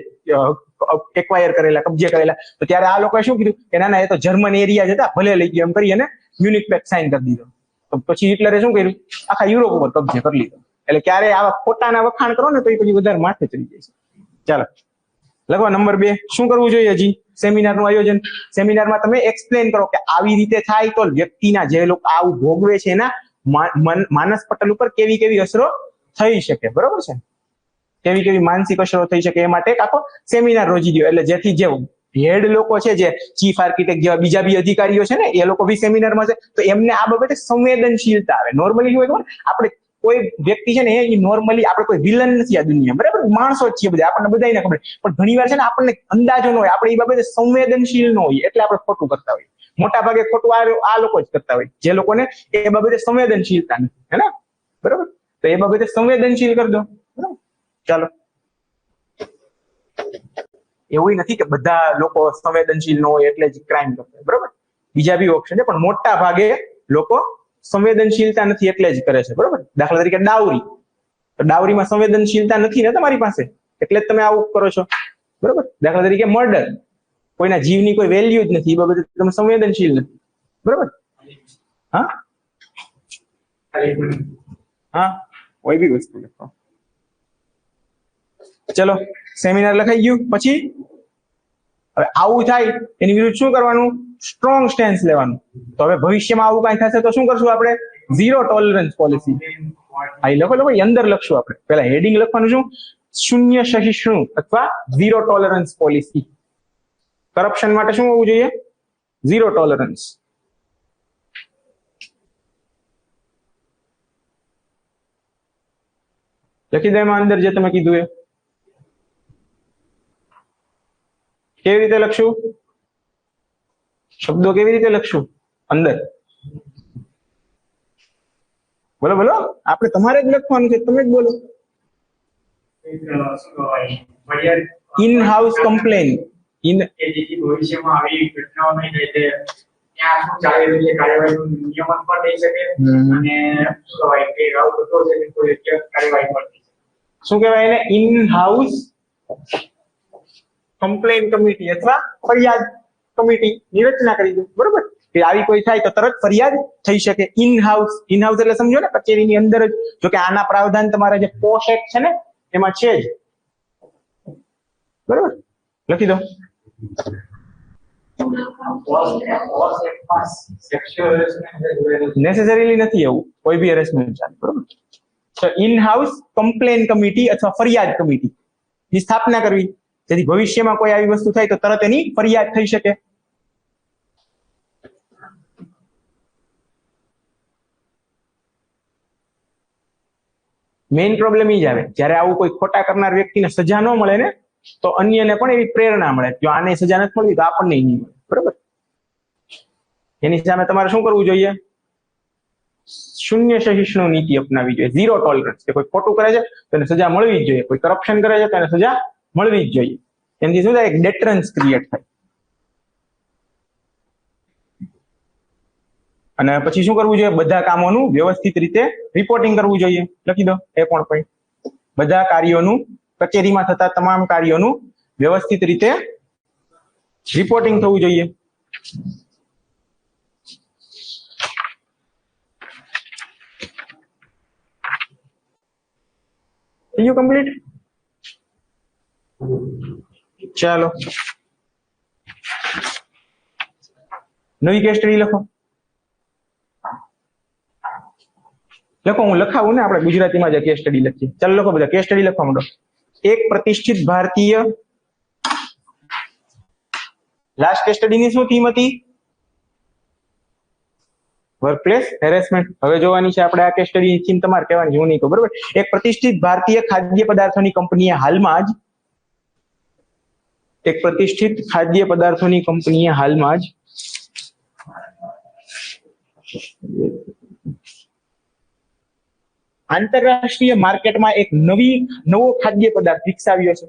S1: એક્વાયર કરેલા, કબજે કરેલા, તો ત્યારે આ લોકોએ શું કીધું કે ના ના, એ તો જર્મન એરિયા જ હતા, ભલે લઈ ગયો એમ કરી અને મ્યુનિક પેક્ટ સાઇન કરી દીધો. તો પછી હિટલરે શું કર્યું? આખા યુરોપ ઉપર કબજે કરી લીધો. એટલે ક્યારે આવા ખોટાના વખાણ કરો ને તો એ પછી વધારે માથે ચડી જાય છે. ચાલો લખો નંબર 2. શું કરવું જોઈએ હજી? સેમિનારનું આયોજન. સેમિનારમાં તમે એક્સપ્લેન કરો કે આવી રીતે થાય તો વ્યક્તિના, જે લોકો આવું ભોગવે છે એના માનસ પટલ ઉપર કેવી કેવી અસરો થઈ શકે. બરોબર છે? કેવી કેવી માનસિક અસરો થઈ શકે એ માટે એક આખો સેમિનાર રોજી દો. એટલે જેથી જે હેડ લોકો છે, જે ચીફ આર્કિટેક્ટ જેવા બીજા બી અધિકારીઓ છે ને, એ લોકો બી સેમિનારમાં છે, તો એમને આ બાબતે સંવેદનશીલતા આવે. નોર્મલી હોય આપણે કોઈ વ્યક્તિ છે ને, એ નોર્મલી આપણે કોઈ વિલન નથી આ દુનિયા, બરાબર? માણસો જ છીએ બધા, આપણને બધાને ખબર. પણ ઘણી વાર છે ને આપણને અંદાજો ન હોય, આપણે એ બાબતે સંવેદનશીલ ન હોય, એટલે આપણે ખોટું કરતા હોઈએ. મોટા ભાગે ખોટું આ લોકો જ કરતા હોય, જે લોકોને એ બાબતે સંવેદનશીલતા નથી, હે ને? બરોબર? તો એ બાબતે સંવેદનશીલ કરી દો. બરાબર? ચાલો. એવું નથી કે બધા લોકો સંવેદનશીલ ન હોય એટલે જ ક્રાઇમ કરતા હોય. બરોબર? બીજા બી ઓપ્શન છે, પણ મોટા ભાગે લોકો સંવેદનશીલતા નથી એટલે જ કરે છે. બરોબર? દાખલા તરીકે ડાઉરી. તો ડાઉરીમાં સંવેદનશીલતા નથી ને તમારી પાસે, એટલે જ તમે આવું કરો છો. બરોબર? દાખલા તરીકે મર્ડર, કોઈના જીવની કોઈ વેલ્યુ જ નથી, એ બાબતે તમે સંવેદનશીલ નથી. બરોબર? હા હા, કોઈ બી વસ્તુ લખો. ચલો, સેમિનાર લખાઈ ગયું. પછી હવે આવું થાય એની વિરુદ્ધ શું કરવાનું? સ્ટ્રોંગ સ્ટેન્સ લેવાનું. તો હવે ભવિષ્યમાં આવું કઈ થશે તો શું કરશું આપણે? 0 ટોલરન્સ પોલિસી. અહીં લખો, અંદર લખશું આપણે. પેલા હેડિંગ લખવાનું શું? શૂન્ય સહિષ્ણુ અથવા 0 ટોલરન્સ પોલિસી. કરપ્શન માટે શું હોવું જોઈએ? 0 ટોલરન્સ. લખી દો એમાં અંદર જે તમે કીધું એ. કેવી રીતે લખશું? શબ્દો કેવી રીતે લખશું અંદર? બોલો બોલો, આપણે તમારે જ લખવાનું છે, તમે જ બોલો. In house complain. ઇન
S2: ભવિષ્યમાં આવી ઘટનાઓ નહીં થાય તે ત્યાં શું ચાલી રહી છે કાર્યવાહીનું નિયમન પણ થઈ શકે અને શું કહેવાય કે આવું બધું છે કે કોઈ કાર્યવાહી પણ થઈ શકે.
S1: શું કહેવાય એને? ઇન હાઉસ કમ્પ્લેન કમિટી અથવા ફરિયાદ કમિટીની રચના કરી દો, બરોબર? કે આવી કોઈ થાય તો તરત ફરિયાદ થઈ શકે. ઇન હાઉસ એટલે સમજો ને, કચેરીની અંદર જ. જો કે આના પ્રાવધાન તમારા જે પોશ એક્ટ છે ને એમાં છે જ, બરોબર? લખી દો. નેસેસરીલી નથી એવું, કોઈ બી હેરેસમેન્ટ ચાલે, બરોબર? તો ઇન હાઉસ કમ્પ્લેન કમિટી અથવા ફરિયાદ કમિટી ની સ્થાપના કરવી, જેથી ભવિષ્યમાં કોઈ આવી વસ્તુ થાય તો તરત એની ફરિયાદ થઈ શકે. મેઇન પ્રોબ્લેમ એ જ આવે જ્યારે આવું કોઈ ખોટા કરનાર વ્યક્તિને સજા ન મળે ને, તો અન્યને પણ એવી પ્રેરણા મળે, જો આને સજા નથી મળવી તો આપણને નહીં મળે, બરોબર? એની સામે તમારે શું કરવું જોઈએ? શૂન્ય સહિષ્ણુ નીતિ અપનાવવી જોઈએ, ઝીરો ટોલરન્સ. કે કોઈ ખોટું કરે છે તો એને સજા મળવી જ જોઈએ, કોઈ કરપ્શન કરે છે તો એને સજા મળવી જ જોઈએ. એનાથી શું થાય? એક ડેટરન્સ ક્રિએટ થાય. અને પછી શું કરવું જોઈએ? બધા કામોનું વ્યવસ્થિત રીતે રિપોર્ટિંગ કરવું જોઈએ. લખી દો એ પણ પોઈન્ટ. બધા કાર્યોનું, કચેરીમાં થતા તમામ કાર્યોનું વ્યવસ્થિત રીતે રિપોર્ટિંગ થવું જોઈએ. થઈ ગયું કમ્પ્લીટ? ચાલો નવી કેસ સ્ટડી લખો. લખો, હું લખાવું ને, આપણે ગુજરાતીમાં જ કેસ સ્ટડી લખીએ. ચાલો લખો બધા, કેસ સ્ટડી લખવા માંડો. એક પ્રતિષ્ઠિત ભારતીય, લાસ્ટ કેસ સ્ટડીની શું થીમ હતી? Workplace harassment. હવે જોવાની છે આપણે આ કેસ સ્ટડીની થીમ, તમારે કહેવાની, હું નહીં કહું, બરોબર? એક પ્રતિષ્ઠિત ભારતીય ખાદ્ય પદાર્થોની કંપનીએ હાલમાં જ આંતરરાષ્ટ્રીય માર્કેટમાં એક નવો ખાદ્ય પદાર્થ વિકસાવ્યો છે.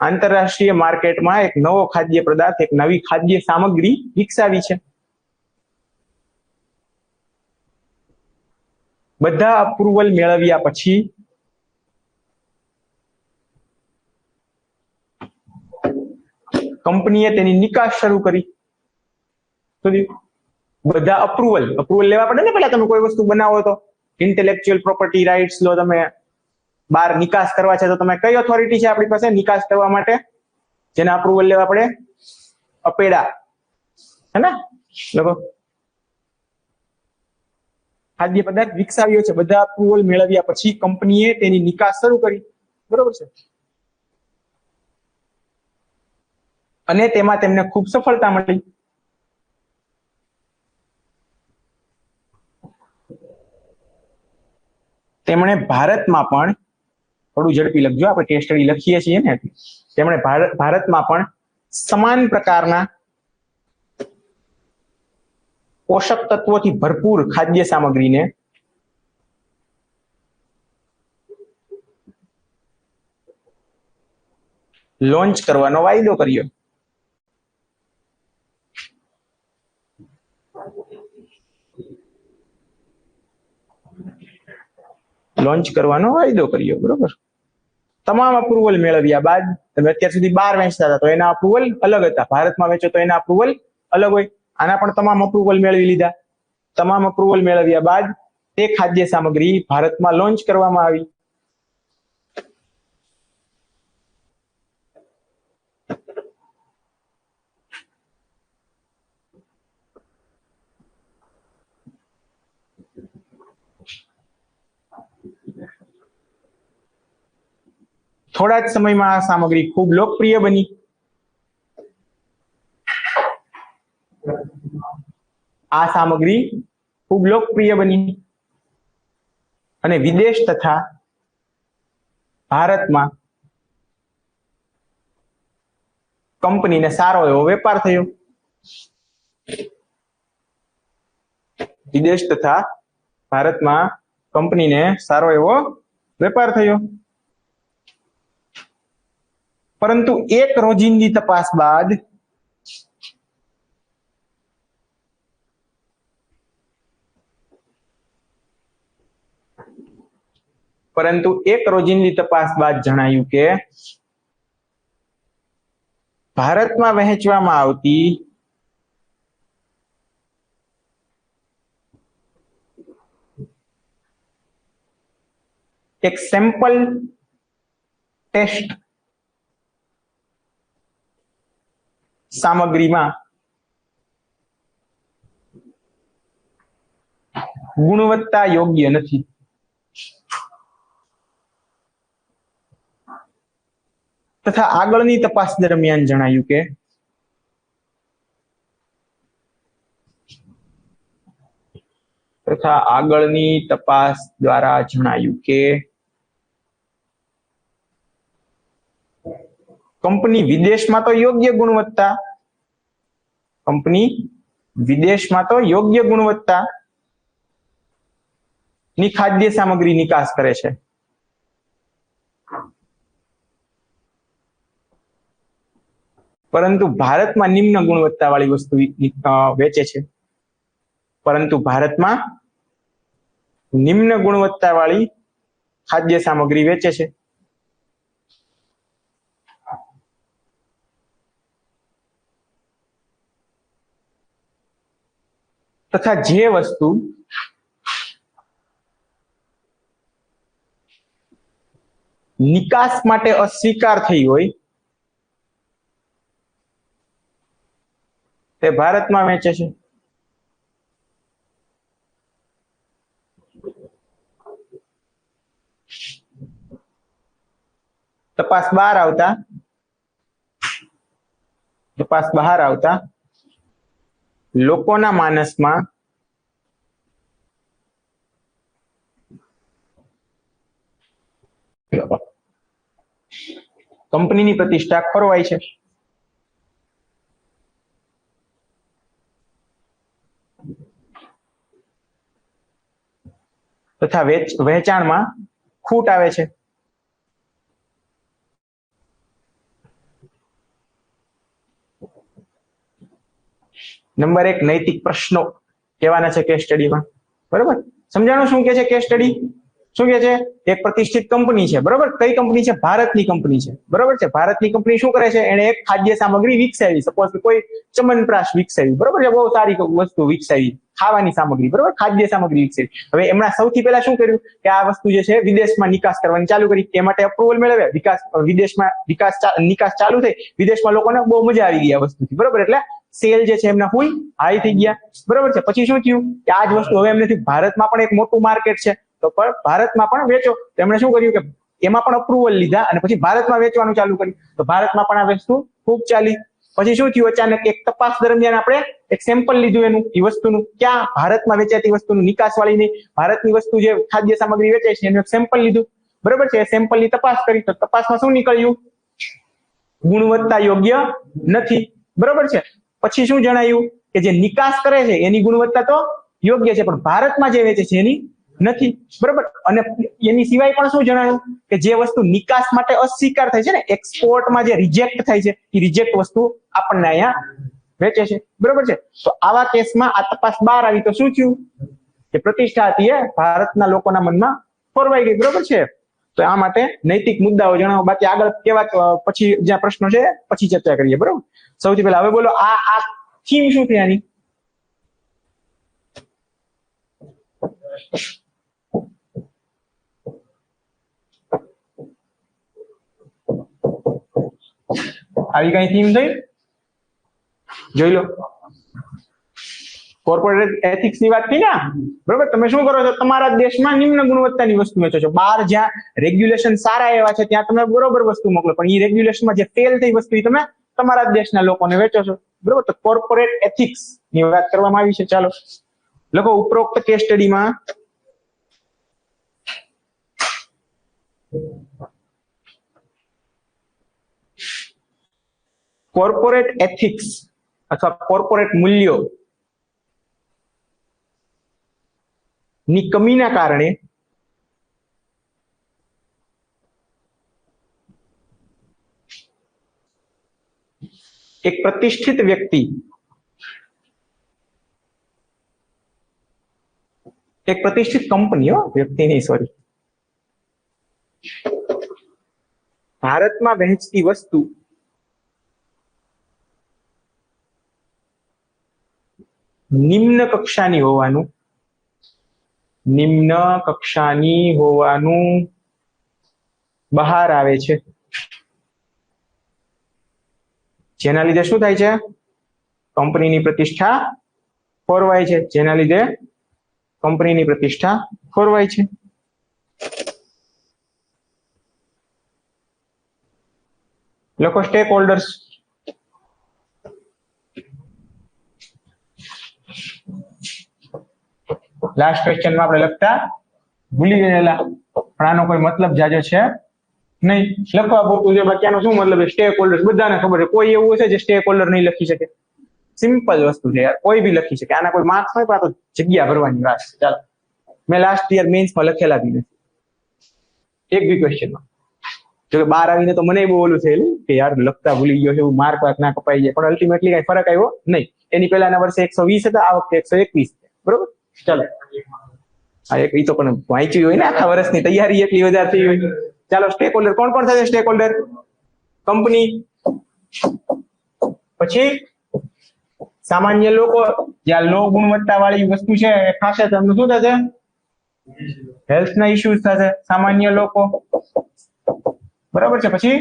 S1: આંતરરાષ્ટ્રીય માર્કેટમાં એક નવો ખાદ્ય પદાર્થ, એક નવી ખાદ્ય સામગ્રી વિકસાવી છે. બધા અપ્રુવલ મેળવ્યા પછી કંપનીએ તેની નિકાસ શરૂ કરી. બધા અપ્રુવલ લેવા પડે ને પેલા. તમે કોઈ વસ્તુ બનાવો તો ઇન્ટેલેક્ચ્યુઅલ પ્રોપર્ટી રાઇટ્સ લો, તમે બહાર નિકાસ કરવા છે તો તમે કઈ ઓથોરિટી છે આપણી પાસે નિકાસ કરવા માટે? જેના અપ્રુવલ લેવા પડે? અપેડા, હે ને? લખો, ખાદ્ય પદાર્થ વિકસાવ્યો છે, બધા અપ્રુવલ મેળવ્યા પછી કંપનીએ તેની નિકાસ શરૂ કરી, બરોબર છે? અને તેમાં તેમને ખૂબ સફળતા મળી. તેમણે ભારતમાં પણ, થોડું ઝડપી લખજો, આપણે કેસ સ્ટડી લખીએ છીએ ને, તેમણે ભારતમાં પણ સમાન પ્રકારના પોષક તત્વોથી ભરપૂર ખાદ્ય સામગ્રીને લોન્ચ કરવાનો વાયદો કર્યો. બરોબર? તમામ અપ્રુવલ મેળવ્યા બાદ, તમે અત્યાર સુધી 12 વેચતા હતા તો એના અપ્રુવલ અલગ હતા, ભારતમાં વેચો તો એના અપ્રુવલ અલગ હોય. આના પણ તમામ અપ્રુવલ મેળવી લીધા. તમામ અપ્રુવલ મેળવ્યા બાદ તે ખાદ્ય સામગ્રી ભારતમાં લોન્ચ કરવામાં આવી. થોડા જ સમયમાં આ સામગ્રી ખૂબ લોકપ્રિય બની. અને વિદેશ તથા ભારતમાં કંપનીને સારો એવો વેપાર થયો. વિદેશ તથા ભારતમાં કંપનીને સારો એવો વેપાર થયો. પરંતુ એક રોજિંદી તપાસ બાદ જણાયું કે ભારતમાં વહેંચવામાં આવતી એક સેમ્પલ ટેસ્ટ સામગ્રીમાં ગુણવત્તા યોગ્ય નથી. તથા આગળની તપાસ દરમિયાન જણાયું કે કંપની વિદેશમાં તો યોગ્ય ગુણવત્તા ની ખાદ્ય સામગ્રી નિકાસ કરે છે. પરંતુ ભારતમાં નિમ્ન ગુણવત્તા વાળી વસ્તુ વેચે છે. ખાદ્ય સામગ્રી વેચે છે. તથા જે વસ્તુ નિકાસ માટે અસ્વીકાર થઈ હોય તે ભારતમાં વેચે છે. તપાસ બહાર આવતા લોકોના માનસમાં કંપનીની પ્રતિષ્ઠા ખોરવાય છે. તથા વહેંચાણમાં ખૂટ આવે છે. નંબર 1 નૈતિક પ્રશ્નો કહેવાના છે કેસ સ્ટડીમાં. બરોબર, સમજાણું શું કે છે કેસ સ્ટડી? શું કે છે? એક પ્રતિષ્ઠિત કંપની છે. બરોબર, કઈ કંપની છે? ભારતની કંપની છે. બરોબર છે. ભારતની કંપની શું કરે છે? એને એક ખાદ્ય સામગ્રી વિકસાવી. સપોઝ કોઈ ચમનપ્રાશ વિકસાવી. બરોબર છે, બહુ સારી વસ્તુ વિકસાવી, ખાવાની સામગ્રી. બરોબર, ખાદ્ય સામગ્રી વિકસાવી. હવે એમણે સૌથી પહેલા શું કર્યું કે આ વસ્તુ જે છે વિદેશમાં નિકાસ કરવાની ચાલુ કરી. તે માટે અપ્રુવલ મેળવ્યા. વિદેશમાં નિકાસ ચાલુ થઈ. વિદેશમાં લોકોને બહુ મજા આવી ગઈ આ વસ્તુથી. બરોબર, એટલે સેલ જે છે એમના ફૂલ હાઈ થઈ ગયા. બરોબર છે. પછી શું થયું કે આ જ વસ્તુ હવે એમને ભારતમાં પણ એક મોટું માર્કેટ છે, તો ભારતમાં પણ વેચો. તેમણે શું કર્યું કે એમાં પણ અપ્રુવલ લીધા અને પછી ભારતમાં વેચવાનું ચાલુ કર્યું. તો ભારતમાં પણ આ વસ્તુ ખૂબ ચાલી. પછી શું થયું? અચાનક એક તપાસ દરમિયાન આપણે એક સેમ્પલ લીધું એનું, એ વસ્તુનું, ક્યાં ભારતમાં વેચાતી વસ્તુનું, નિકાસ વાળી નહીં, ભારતની વસ્તુ જે ખાદ્ય સામગ્રી વેચે છે એનું એક સેમ્પલ લીધું. બરોબર છે. સેમ્પલની તપાસ કરી તો તપાસમાં શું નીકળ્યું? ગુણવત્તા યોગ્ય નથી. બરોબર છે. પછી શું જણાયું કે જે નિકાસ કરે છે એની ગુણવત્તા તો યોગ્ય છે, પણ ભારતમાં જે વેચે છે એની નથી. બરોબર. અને એની સિવાય પણ શું જણાયું કે જે વસ્તુ નિકાસ માટે અસ્વીકાર થાય છે ને, એક્સપોર્ટમાં જે રિજેક્ટ થાય છે, એ રિજેક્ટ વસ્તુ આપણને અહીંયા વેચે છે. બરોબર છે. તો આવા કેસમાં આ તપાસ બહાર આવી તો શું થયું કે પ્રતિષ્ઠા હતી એ ભારતના લોકોના મનમાં ખોરવાઈ ગઈ. બરોબર છે. તો આ માટે નૈતિક મુદ્દાઓ જણાવો. બાકી આગળ કેવા પછી જ્યાં પ્રશ્નો છે પછી ચર્ચા કરીએ. બરોબર. સૌથી પહેલા હવે બોલો આ થીમ શું છે આની? આવી કઈ થીમ થઈ? જોઈ લો. કોર્પોરેટ એથિક્સ ની વાત થઈ ને. બરોબર. તમે શું કરો છો? તમારા દેશમાં નિમ્ન ગુણવત્તાની વસ્તુ વેચો છો. બહાર જ્યાં રેગ્યુલેશન સારા એવા છે ત્યાં તમે બરોબર વસ્તુ મોકલો, પણ એ રેગ્યુલેશનમાં જે ફેલ થઈ વસ્તુ એ તમે તમારા દેશના લોકોને વેચો છો. બરોબર. તો કોર્પોરેટ એથિક્સ ની વાત કરવામાં આવી છે. ચાલો લખો, ઉપરોક્ત કેસ સ્ટડીમાં કોર્પોરેટ એથિક્સ અથવા કોર્પોરેટ મૂલ્યો ની કમીના કારણે એક પ્રતિષ્ઠિત વ્યક્તિ એક પ્રતિષ્ઠિત કંપની, વ્યક્તિ નહીં, સોરી, ભારતમાં વહેંચતી વસ્તુ નિમ્ન કક્ષાની હોવાનું બહાર આવે છે, જેના લીધે શું થાય છે? કંપનીની પ્રતિષ્ઠા ખોરવાય છે, જેના લીધે કંપનીની પ્રતિષ્ઠા ખોરવાય છે. લખો સ્ટેક હોલ્ડર્સ. લાસ્ટ ક્વેશ્ચનમાં આપણે લખતા ભૂલી ગયેલા, પણ આનો કોઈ મતલબ જાજો છે નહીં. લખવા પૂરતું છે, બાકી આનો શું મતલબ? સ્ટેક હોલ્ડર્સ બધાને ખબર છે. કોઈ એવું હશે જે સ્ટેક હોલ્ડર નહીં લખી શકે? સિમ્પલ વસ્તુ છે યાર, કોઈ બી લખી શકે. આના કોઈ માર્ક્સ નહીં, પણ આ તો જગ્યા ભરવાની વાત છે. ચાલો, મેં લાસ્ટ યર મેન્સમાં લખેલા બી નથી એક બી ક્વેશ્ચનમાં. જો કે 12 આવીને તો મને બહુ ઓલું થયેલું કે યાર લખતા ભૂલી ગયો છે, એવું માર્ક ના કપાઈ જાય, પણ અલ્ટિમેટલી કઈ ફરક આવ્યો નહીં. એની પહેલાના વર્ષે 120 હતા, આ વખતે 121 છે. બરોબર, ચાલો. હા, એક ઈ તો પણ વાંચ્યું હોય ને, આખા વર્ષની તૈયારી એટલી વધારે થઈ હોય. ચાલો, સ્ટેક હોલ્ડર કોણ કોણ થશે? સ્ટેક હોલ્ડર કંપની, પછી સામાન્ય લોકો, જ્યાં લો ગુણવત્તા વાળી વસ્તુ છે એ ખાશે તો એમનું શું થશે? હેલ્થ ના ઇશ્યુઝ થશે. સામાન્ય લોકો, બરાબર છે. પછી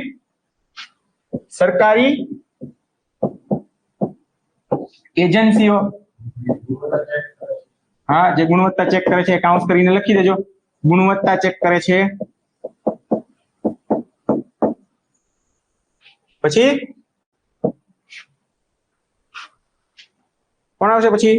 S1: સરકારી એજન્સીઓ, હા, જે ગુણવત્તા ચેક કરે છે, કાઉન્સ કરીને લખી દેજો. ગુણવત્તા ચેક કરે છે. પછી કોણ આવશે? પછી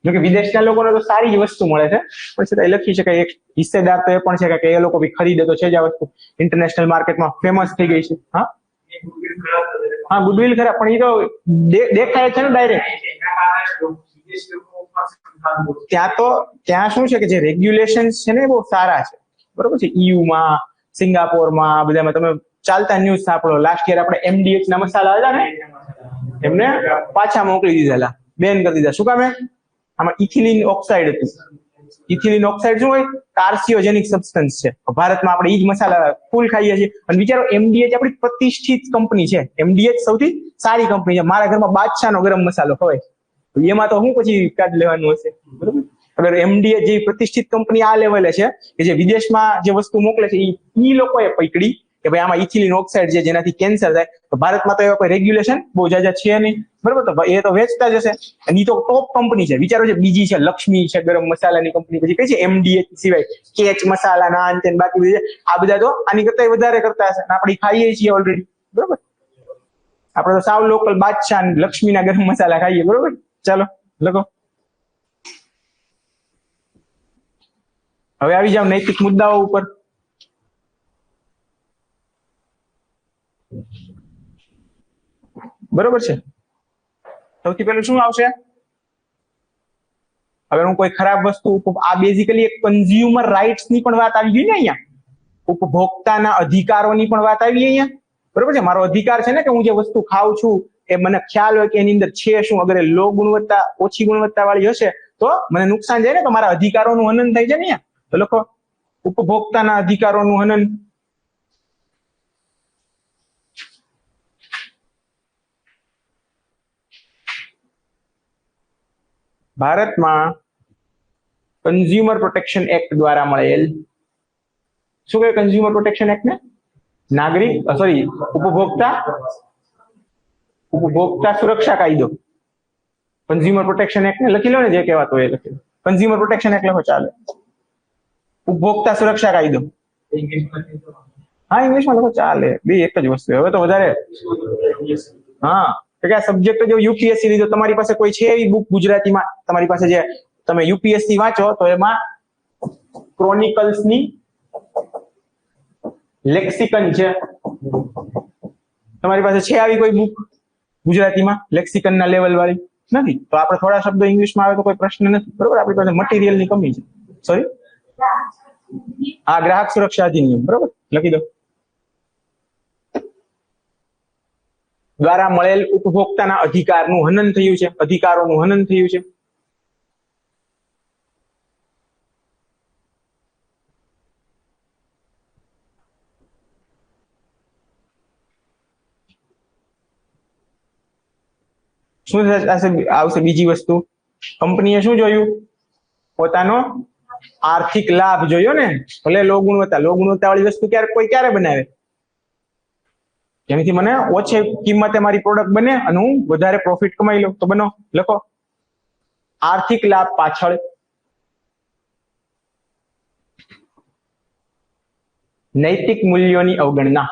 S1: જોકે વિદેશના લોકોને તો સારી જ વસ્તુ મળે છે, પણ છતાં લખી શકાય. એક હિસ્સેદાર તો એ પણ છે કે એ લોકો બી ખરીદે તો છે જ આ વસ્તુ, ઇન્ટરનેશનલ માર્કેટમાં ફેમસ થઈ ગઈ છે. હા, ગુડવિલ ખરાબ, પણ એ તો દેખાય છે ને ડાયરેક્ટ. ત્યાં શું છે કે જે રેગ્યુલેશન છે ને બહુ સારા છે, બરોબર છે. ઈયુમાં, સિંગાપોરમાં, બધામાં તમે ચાલતા ન્યૂઝ સાંભળો. લાસ્ટ યર આપણે MDH ના મસાલા હતા ને, એમને પાછા મોકલી દીધેલા, બેન કરી દીધા. શું કામે? આમાં ઇથિલિન ઓક્સાઇડ હતું. ઇથિલિન ઓક્સાઇડ શું હોય? કાર્સિયોજેનિક સબસ્ટન્સ છે. ભારતમાં આપણે ઈ જ મસાલા ફૂલ ખાઈએ છીએ. અને વિચારો, MDH આપણી પ્રતિષ્ઠિત કંપની છે. MDH સૌથી સારી કંપની છે. મારા ઘરમાં બાદશાહનો ગરમ મસાલો હોય, એમાં તો હું પછી કાઢ લેવાનું હશે, બરોબર? અગર MDH જેવી પ્રતિષ્ઠિત કંપની આ લેવલે છે કે જે વિદેશમાં જે વસ્તુ મોકલે છે ઈ લોકોએ પકડી કે ભાઈ આમાં ઇથિલિન ઓક્સાઇડ છે જેનાથી કેન્સર થાય, તો ભારતમાં તો એવા કોઈ રેગ્યુલેશન બહુ જાજા છે નહીં, બરોબર? તો એ તો વેચતા જ હશે. અને ઈ તો ટોપ કંપની છે. વિચારો, છે બીજી છે લક્ષ્મી છે ગરમ મસાલાની કંપની, પછી કઈ છે MDH સિવાય કેચ મસાલા, નાન છે, બાકી બધી આ બધા તો આની કરતા વધારે કરતા હશે. આપણે ખાઈએ છીએ ઓલરેડી, બરોબર? આપણે તો સાવ લોકલ બાદશાહ લક્ષ્મીના ગરમ મસાલા ખાઈએ, બરોબર? ચાલો લખો. હવે આવી જાવ નૈતિક મુદ્દાઓ ઉપર. બરોબર છે. સૌથી પહેલું શું આવશે? હવે હું કોઈ ખરાબ વસ્તુ, આ બેઝિકલી એક કન્ઝ્યુમર રાઇટ્સ ની પણ વાત આવી ગઈ ને અહીંયા, ઉપભોક્તાના અધિકારોની પણ વાત આવી અહીંયા, બરોબર છે. મારો અધિકાર છે ને કે હું જે વસ્તુ ખાઉં છું એ મને ખ્યાલ હોય કે એની અંદર છે શું. અગર લો ગુણવત્તા, ઓછી ગુણવત્તા વાળી હશે તો મને નુકસાન જાય ને, તો મારા અધિકારોનું હનન થાય છે ને અહીંયા. તો લખો ઉપભોક્તાના અધિકારોનું હનન. ભારતમાં કન્ઝ્યુમર પ્રોટેક્શન એક્ટ દ્વારા મળેલ, શું કહે કન્ઝ્યુમર પ્રોટેક્શન એક્ટ ને? નાગરિક ઉપભોક્તા સુરક્ષા કાયદો. કન્ઝ્યુમર પ્રોટેક્શન એક્ટ ને લખી લો ને, જે કહેવાતો એ લખી લો. કન્ઝ્યુમર પ્રોટેક્શન એક્ટ લખો ચાલે. ઉપભોક્તા સુરક્ષા કાયદો, હા ઇંગ્લિશમાં લખો ચાલે, બે એક જ વસ્તુ. હવે તો વધારે હા કે આ સબ્જેક્ટ જો યુપીએસસી લીધો, તમારી પાસે કોઈ છે એવી બુક ગુજરાતીમાં તમારી પાસે જે તમે યુપીએસસી વાંચો તો એમાં ક્રોનિકલ્સ ની લેક્સિકન છે, તમારી પાસે છે આવી કોઈ બુક ગુજરાતીમાં લેક્સિકન ના લેવલ વાળી? નથી. તો આપણે થોડા શબ્દો ઇંગ્લિશમાં આવે તો કોઈ પ્રશ્ન નથી, બરોબર. આપણી પાસે મટીરિયલ ની કમી છે. સોરી, હા ગ્રાહક સુરક્ષા અધિનિયમ, બરોબર, લખી દો. દ્વારા મળેલ ઉપભોક્તાના અધિકારનું હનન થયું છે, અધિકારોનું હનન થયું છે. શું આવશે બીજી વસ્તુ? કંપનીએ શું જોયું? પોતાનો આર્થિક લાભ જોયો ને. ભલે લો ગુણવત્તા વાળી વસ્તુ ક્યારે બનાવે? જેનાથી મને ઓછી કિંમતે મારી પ્રોડક્ટ બને અને હું વધારે પ્રોફિટ કમાઈ લઉં. તો બનો, લખો આર્થિક લાભ પાછળ નૈતિક મૂલ્યોની અવગણના.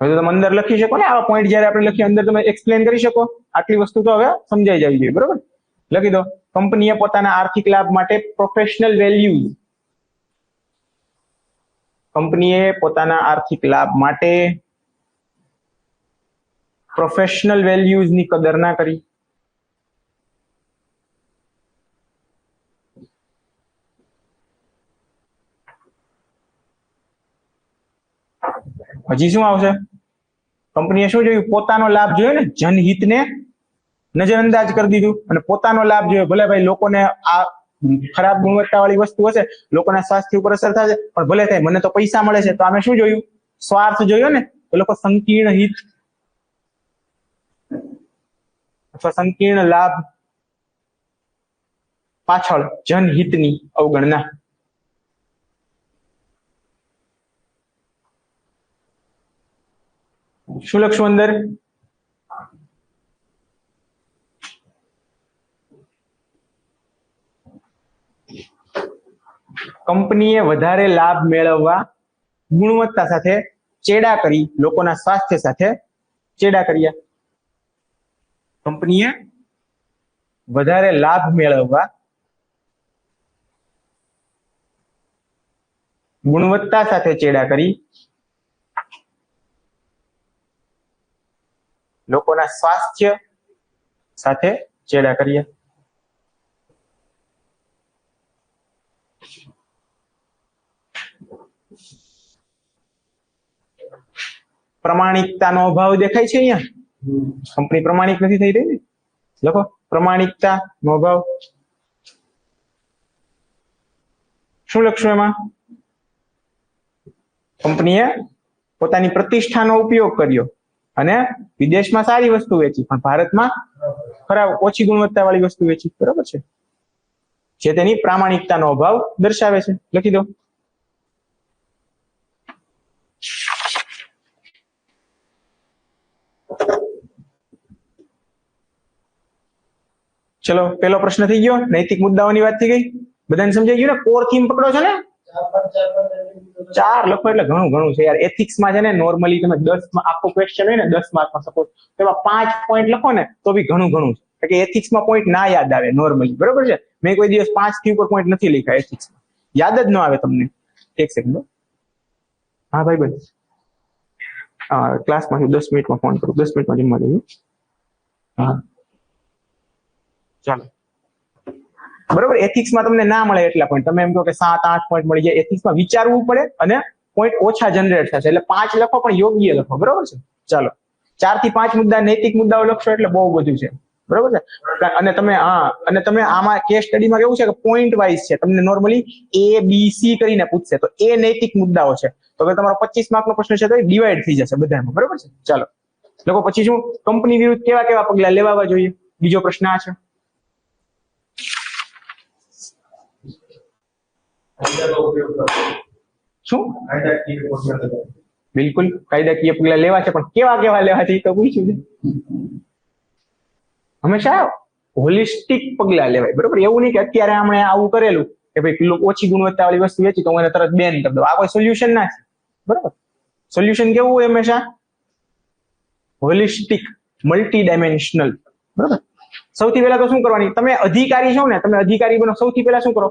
S1: હવે તમે અંદર લખી શકો ને આવા પોઈન્ટ, જયારે આપણે લખીએ અંદર તમે એક્સપ્લેન કરી શકો. આટલી વસ્તુ તો હવે સમજાઈ જવી જોઈએ, બરોબર. લખી દો, કંપનીએ પોતાના આર્થિક લાભ માટે પ્રોફેશનલ વેલ્યુઝ, કંપનીએ પોતાના આર્થિક લાભ માટે પ્રોફેશનલ વેલ્યુઝ ની કદર ના કરી. હજી શું આવશે? કંપનીએ શું જોયું? પોતાનો લાભ જોયો ને, જનહિતને નજરઅંદાજ કરી દીધું અને પોતાનો લાભ જોયો. ભલે ભાઈ લોકોને આ ખરાબ ગુણવત્તા વાળી વસ્તુ હશે, લોકોના સ્વાસ્થ્ય ઉપર અસર થશે, પણ ભલે થાય, મને તો પૈસા મળે છે. તો અમે શું જોયું? સ્વાર્થ જોયો ને. એ લોકો સંકીર્ણ હિત અથવા સંકીર્ણ લાભ પાછળ જનહિતની અવગણના. શું લખશું અંદર? કંપનીએ વધારે લાભ મેળવવા ગુણવત્તા સાથે ચેડા કરી, લોકોના સ્વાસ્થ્ય સાથે ચેડા કર્યા. કંપનીએ વધારે લાભ મેળવવા ગુણવત્તા સાથે ચેડા કરી, લોકોના સ્વાસ્થ્ય સાથે ચેડા કર્યા. પ્રમાણિકતાનો અભાવ દેખાય છે અહીંયા. કંપની પ્રમાણિક નથી થઈ રહી. લખો પ્રમાણિકતાનો અભાવ. શું લખશું એમાં? કંપનીએ પોતાની પ્રતિષ્ઠાનો ઉપયોગ કર્યો અને વિદેશમાં સારી વસ્તુ વેચી, પણ ભારતમાં ખરાબ ઓછી ગુણવત્તા વાળી વસ્તુ વેચી, બરાબર છે, જે તેની પ્રામાણિકતાનો અભાવ દર્શાવે છે. લખી દો. ચલો, પેલો પ્રશ્ન થઈ ગયો. નૈતિક મુદ્દાઓની વાત થઈ ગઈ. બધાને સમજાઈ ગયું ને? કોર થીમ પકડો છો ને? 4 લખો એટલે ઘણું છે યાર. એથિક્સમાં છે ને, નોર્મલી તમે 10 માં આખો ક્વેશ્ચન હોય ને 10 માર્કમાં સપોઝ, તેમાં 5 પોઈન્ટ લખો ને તો બી ઘણું છે. કે એથિક્સમાં પોઈન્ટ ના યાદ આવે નોર્મલી, બરોબર છે. મેં કોઈ દિવસ 5 થી ઉપર પોઈન્ટ નથી લખ્યા એથિક્સમાં, યાદ જ ન આવે તમને. એક સેકન્ડ. હા ભાઈ, ક્લાસમાં 10 મિનિટમાં ફોન કરું, 10 મિનિટમાં જમવા જઈએ. હા ચાલો, બરોબર. એથિક્સમાં તમને ના મળે એટલા પોઈન્ટ, તમે એમ કહો કે 7-8 પોઈન્ટ મળી જાય. એથિક્સમાં વિચારવું પડે અને પોઈન્ટ ઓછા જનરેટ થશે. એટલે 5 લખો, પણ યોગ્ય લખો, બરોબર છે. ચાલો, 4 થી 5 મુદ્દા નૈતિક મુદ્દાઓ લખશો એટલે બહુ બધું છે, બરોબર છે. અને તમે આમાં કેસ સ્ટડીમાં કેવું છે કે પોઈન્ટ વાઇઝ છે. તમને નોર્મલી ABC કરીને પૂછશે, તો એ નૈતિક મુદ્દાઓ છે. તો હવે તમારો 25 માર્કનો પ્રશ્ન છે તો ડિવાઈડ થઈ જશે બધામાં, બરોબર છે. ચાલો લોકો, પછી શું? કંપની વિરુદ્ધ કેવા પગલા લેવા જોઈએ? બીજો પ્રશ્ન આ છે. શું? બિલકુલ કાયદાકીય પગલા લેવા છે, પણ કેવા લેવા છે એ તો પૂછ્યું છે. હંમેશા હોલિસ્ટિક પગલા લેવાય, બરોબર? એવું નહીં કે અત્યારે આપણે આવું કરેલું કે ભાઈ ઓછી ગુણવત્તા વાળી વસ્તુ વેચી તો હું એને તરત બેન કરી દઉં. આ કોઈ સોલ્યુશન ના છે, બરોબર? સોલ્યુશન કેવું હોય? હંમેશા હોલિસ્ટિક, મલ્ટી ડાયમેન્શનલ, બરોબર? સૌથી પહેલા તો શું કરવાની, તમે અધિકારી છો ને, તમે અધિકારી બનો, સૌથી પહેલા શું કરો?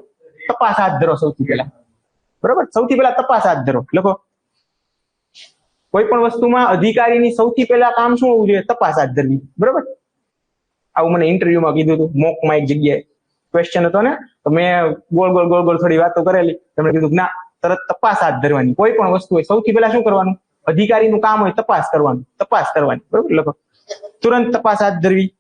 S1: તપાસ હાથ ધરો. સૌથી પહેલા, બરોબર? સૌથી પહેલા તપાસ હાથ ધરો. લખો, કોઈ પણ વસ્તુમાં અધિકારીની સૌથી પહેલા કામ શું હોવું જોઈએ? તપાસ હાથ ધરવી, બરોબર? આવું મને ઇન્ટરવ્યુમાં કીધું હતું, મોકમાં એક જગ્યાએ ક્વેશ્ચન હતો ને, તો મેં ગોળ ગોળ થોડી વાતો કરેલી. તમને કીધું ના, તરત તપાસ હાથ ધરવાની. કોઈ પણ વસ્તુ હોય સૌથી પહેલા શું કરવાનું? અધિકારીનું કામ હોય તપાસ કરવાનું, તપાસ કરવાની, બરોબર? લખો, તુરંત તપાસ હાથ ધરવી.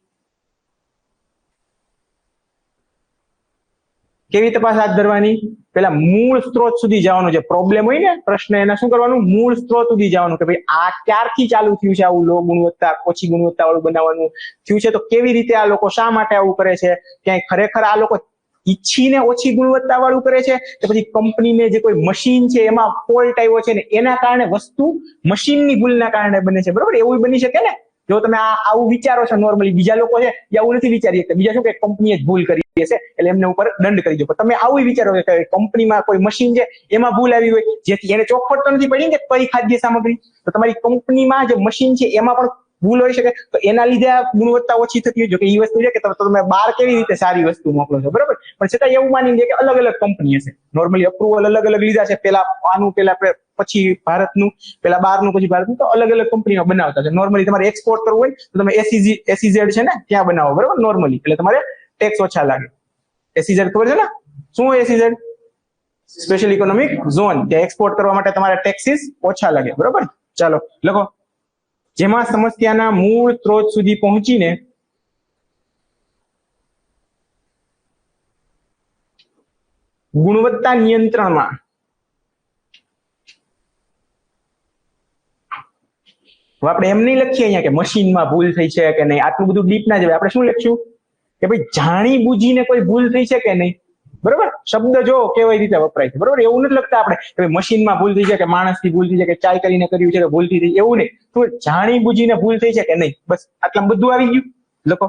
S1: કેવી તપાસ હાથ ધરવાની? પેલા મૂળ સ્ત્રોત સુધી જવાનું. જે પ્રોબ્લેમ હોય ને પ્રશ્ન, એના શું કરવાનું? મૂળ સ્ત્રોત સુધી જવાનું કે ભાઈ આ ક્યારથી ચાલુ થયું છે આવું લો ગુણવત્તા, ઓછી ગુણવત્તા વાળું બનાવવાનું થયું છે, તો કેવી રીતે આ લોકો શા માટે આવું કરે છે? ક્યાંય ખરેખર આ લોકો ઈચ્છીને ઓછી ગુણવત્તા વાળું કરે છે કે પછી કંપનીને જે કોઈ મશીન છે એમાં ફોલ્ટ આવ્યો છે ને એના કારણે વસ્તુ મશીનની ભૂલના કારણે બને છે, બરોબર? એવું બની શકે ને. જો તમે આવું વિચારો છો નોર્મલી, બીજા લોકો છે એ આવું નથી વિચારી શકતા. બીજા શું કે કંપનીએ જ ભૂલ કરી હશે એટલે એમને ઉપર દંડ કરી દો. પણ તમે આવું વિચારો કે કંપનીમાં કોઈ મશીન છે એમાં ભૂલ આવી હોય, જેથી એને ચોખવટ તો નથી પડી કે કઈ ખાદ્ય સામગ્રી, તો તમારી કંપનીમાં જે મશીન છે એમાં પણ ભૂલ હોઈ શકે, તો એના લીધે આ ગુણવત્તા ઓછી થતી હોય. જો કે એ વસ્તુ છે કે તમે બહાર કેવી રીતે સારી વસ્તુ મોકલો છો, બરોબર? પણ છતાં એવું માની લે કે અલગ અલગ કંપની હશે, નોર્મલી અપ્રુવલ અલગ અલગ લીધા છે, પેલા આનું, પેલા પછી ભારતનું, પેલા બહારનું, પછી ભારતનું, તો અલગ અલગ કંપનીઓ બનાવતા છે. નોર્મલી તમારે એક્સપોર્ટ કરવું હોય તો તમે એસીઝેડ છે ને ત્યાં બનાવો, બરોબર? નોર્મલી એટલે તમારે ટેક્સ ઓછા લાગે. એસીઝેડ ખબર છે ને શું હોય? એસીઝેડ સ્પેશિયલ ઇકોનોમિક ઝોન. ત્યાં એક્સપોર્ટ કરવા માટે તમારે ટેક્સીસ ઓછા લાગે, બરોબર? ચાલો લખો, જેમાં સમસ્યાના મૂળ સ્ત્રોત સુધી પહોંચીને ગુણવત્તા નિયંત્રણમાં આપણે એમ નહીં લખીએ અહીંયા કે મશીનમાં ભૂલ થઈ છે કે નહીં, આટલું બધું ડીપ ના જવાય. આપણે શું લખશું કે ભાઈ જાણી બુજીને કોઈ ભૂલ થઈ છે કે નહીં, બરોબર? શબ્દ જો કેવી રીતે વપરાય છે, બરોબર? એવું નથી લખતા આપણે કે મશીનમાં ભૂલ થઈ છે કે માણસથી ભૂલ થઈ છે કે ચાય કરીને કર્યું છે કે ભૂલ થઈ, એવું નહીં. તો જાણી બુજીને ભૂલ થઈ છે કે નહીં, બસ આટલા બધું આવી ગયું. લખો,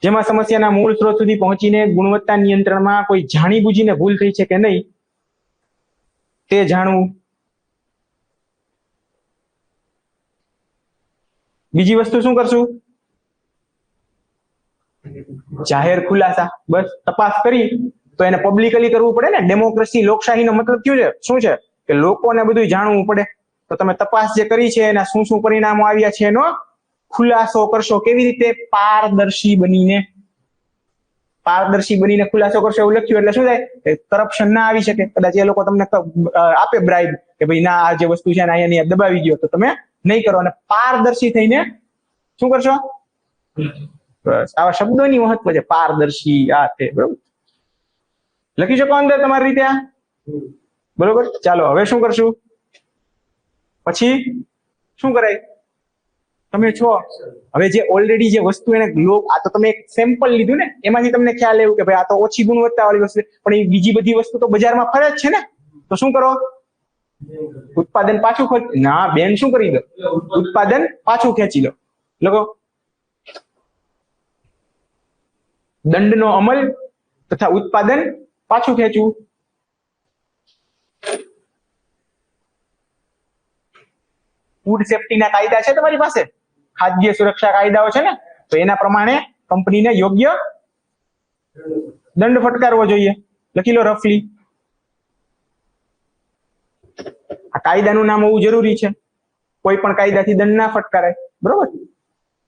S1: જેમાં સમસ્યાના મૂળ સ્ત્રોત સુધી પહોંચીને ગુણવત્તા નિયંત્રણમાં કોઈ જાણી બુજીને ભૂલ થઈ છે કે નહીં તે જાણવું. બીજી વસ્તુ શું કરશું? જાહેર ખુલાસા. બસ તપાસ કરી તો એને પબ્લિકલી કરવું પડે ને. ડેમોક્રેસી, લોકશાહીનો મતલબ શું છે કે લોકોને બધું જાણવું પડે. તો તમે તપાસ જે કરી છે એના શું શું પરિણામો આવ્યા છે એનો ખુલાસો કરશો. કેવી રીતે? પારદર્શી બનીને ખુલાસો કરશો. એવું લખ્યું એટલે શું થાય? કરપ્શન ના આવી શકે. કદાચ એ લોકો તમને આપે બ્રાઇબ કે ભાઈ ના, આ જે વસ્તુ છે ને અહીંયા દબાવી દો, તો તમે નહીં કરો. અને પારદર્શી થઈને શું કરશો? બસ આવા શબ્દોની મહત્વ છે. પારદર્શી, આ તે, બરોબર? લખી શકો અંદર તમારી રીતે આ, બરોબર? ચાલો હવે શું કરશું? પછી શું કરાય? તમે છો હવે જે ઓલરેડી જે વસ્તુ એને આ તો તમે એક સેમ્પલ લીધું ને, એમાંથી તમને ખ્યાલ આવ્યું કે ભાઈ આ તો ઓછી ગુણવત્તા વાળી વસ્તુ, પણ એ બીજી બધી વસ્તુ તો બજારમાં ફરે જ છે ને. તો શું કરો? ઉત્પાદન પાછું ના બેન, શું કરી દો? ઉત્પાદન પાછું ખેંચી લો. લખો, દંડનો અમલ તથા ઉત્પાદન પાછું ખેંચવું. ફૂડ સેફ્ટીના કાયદા છે તમારી પાસે, ખાદ્ય સુરક્ષા કાયદાઓ છે ને, તો એના પ્રમાણે કંપનીને યોગ્ય દંડ ફટકારવો જોઈએ. લખી લો રફલી. આ કાયદાનું નામ હોવું જરૂરી છે. કોઈ પણ કાયદાથી દંડ ના ફટકારાય, બરોબર?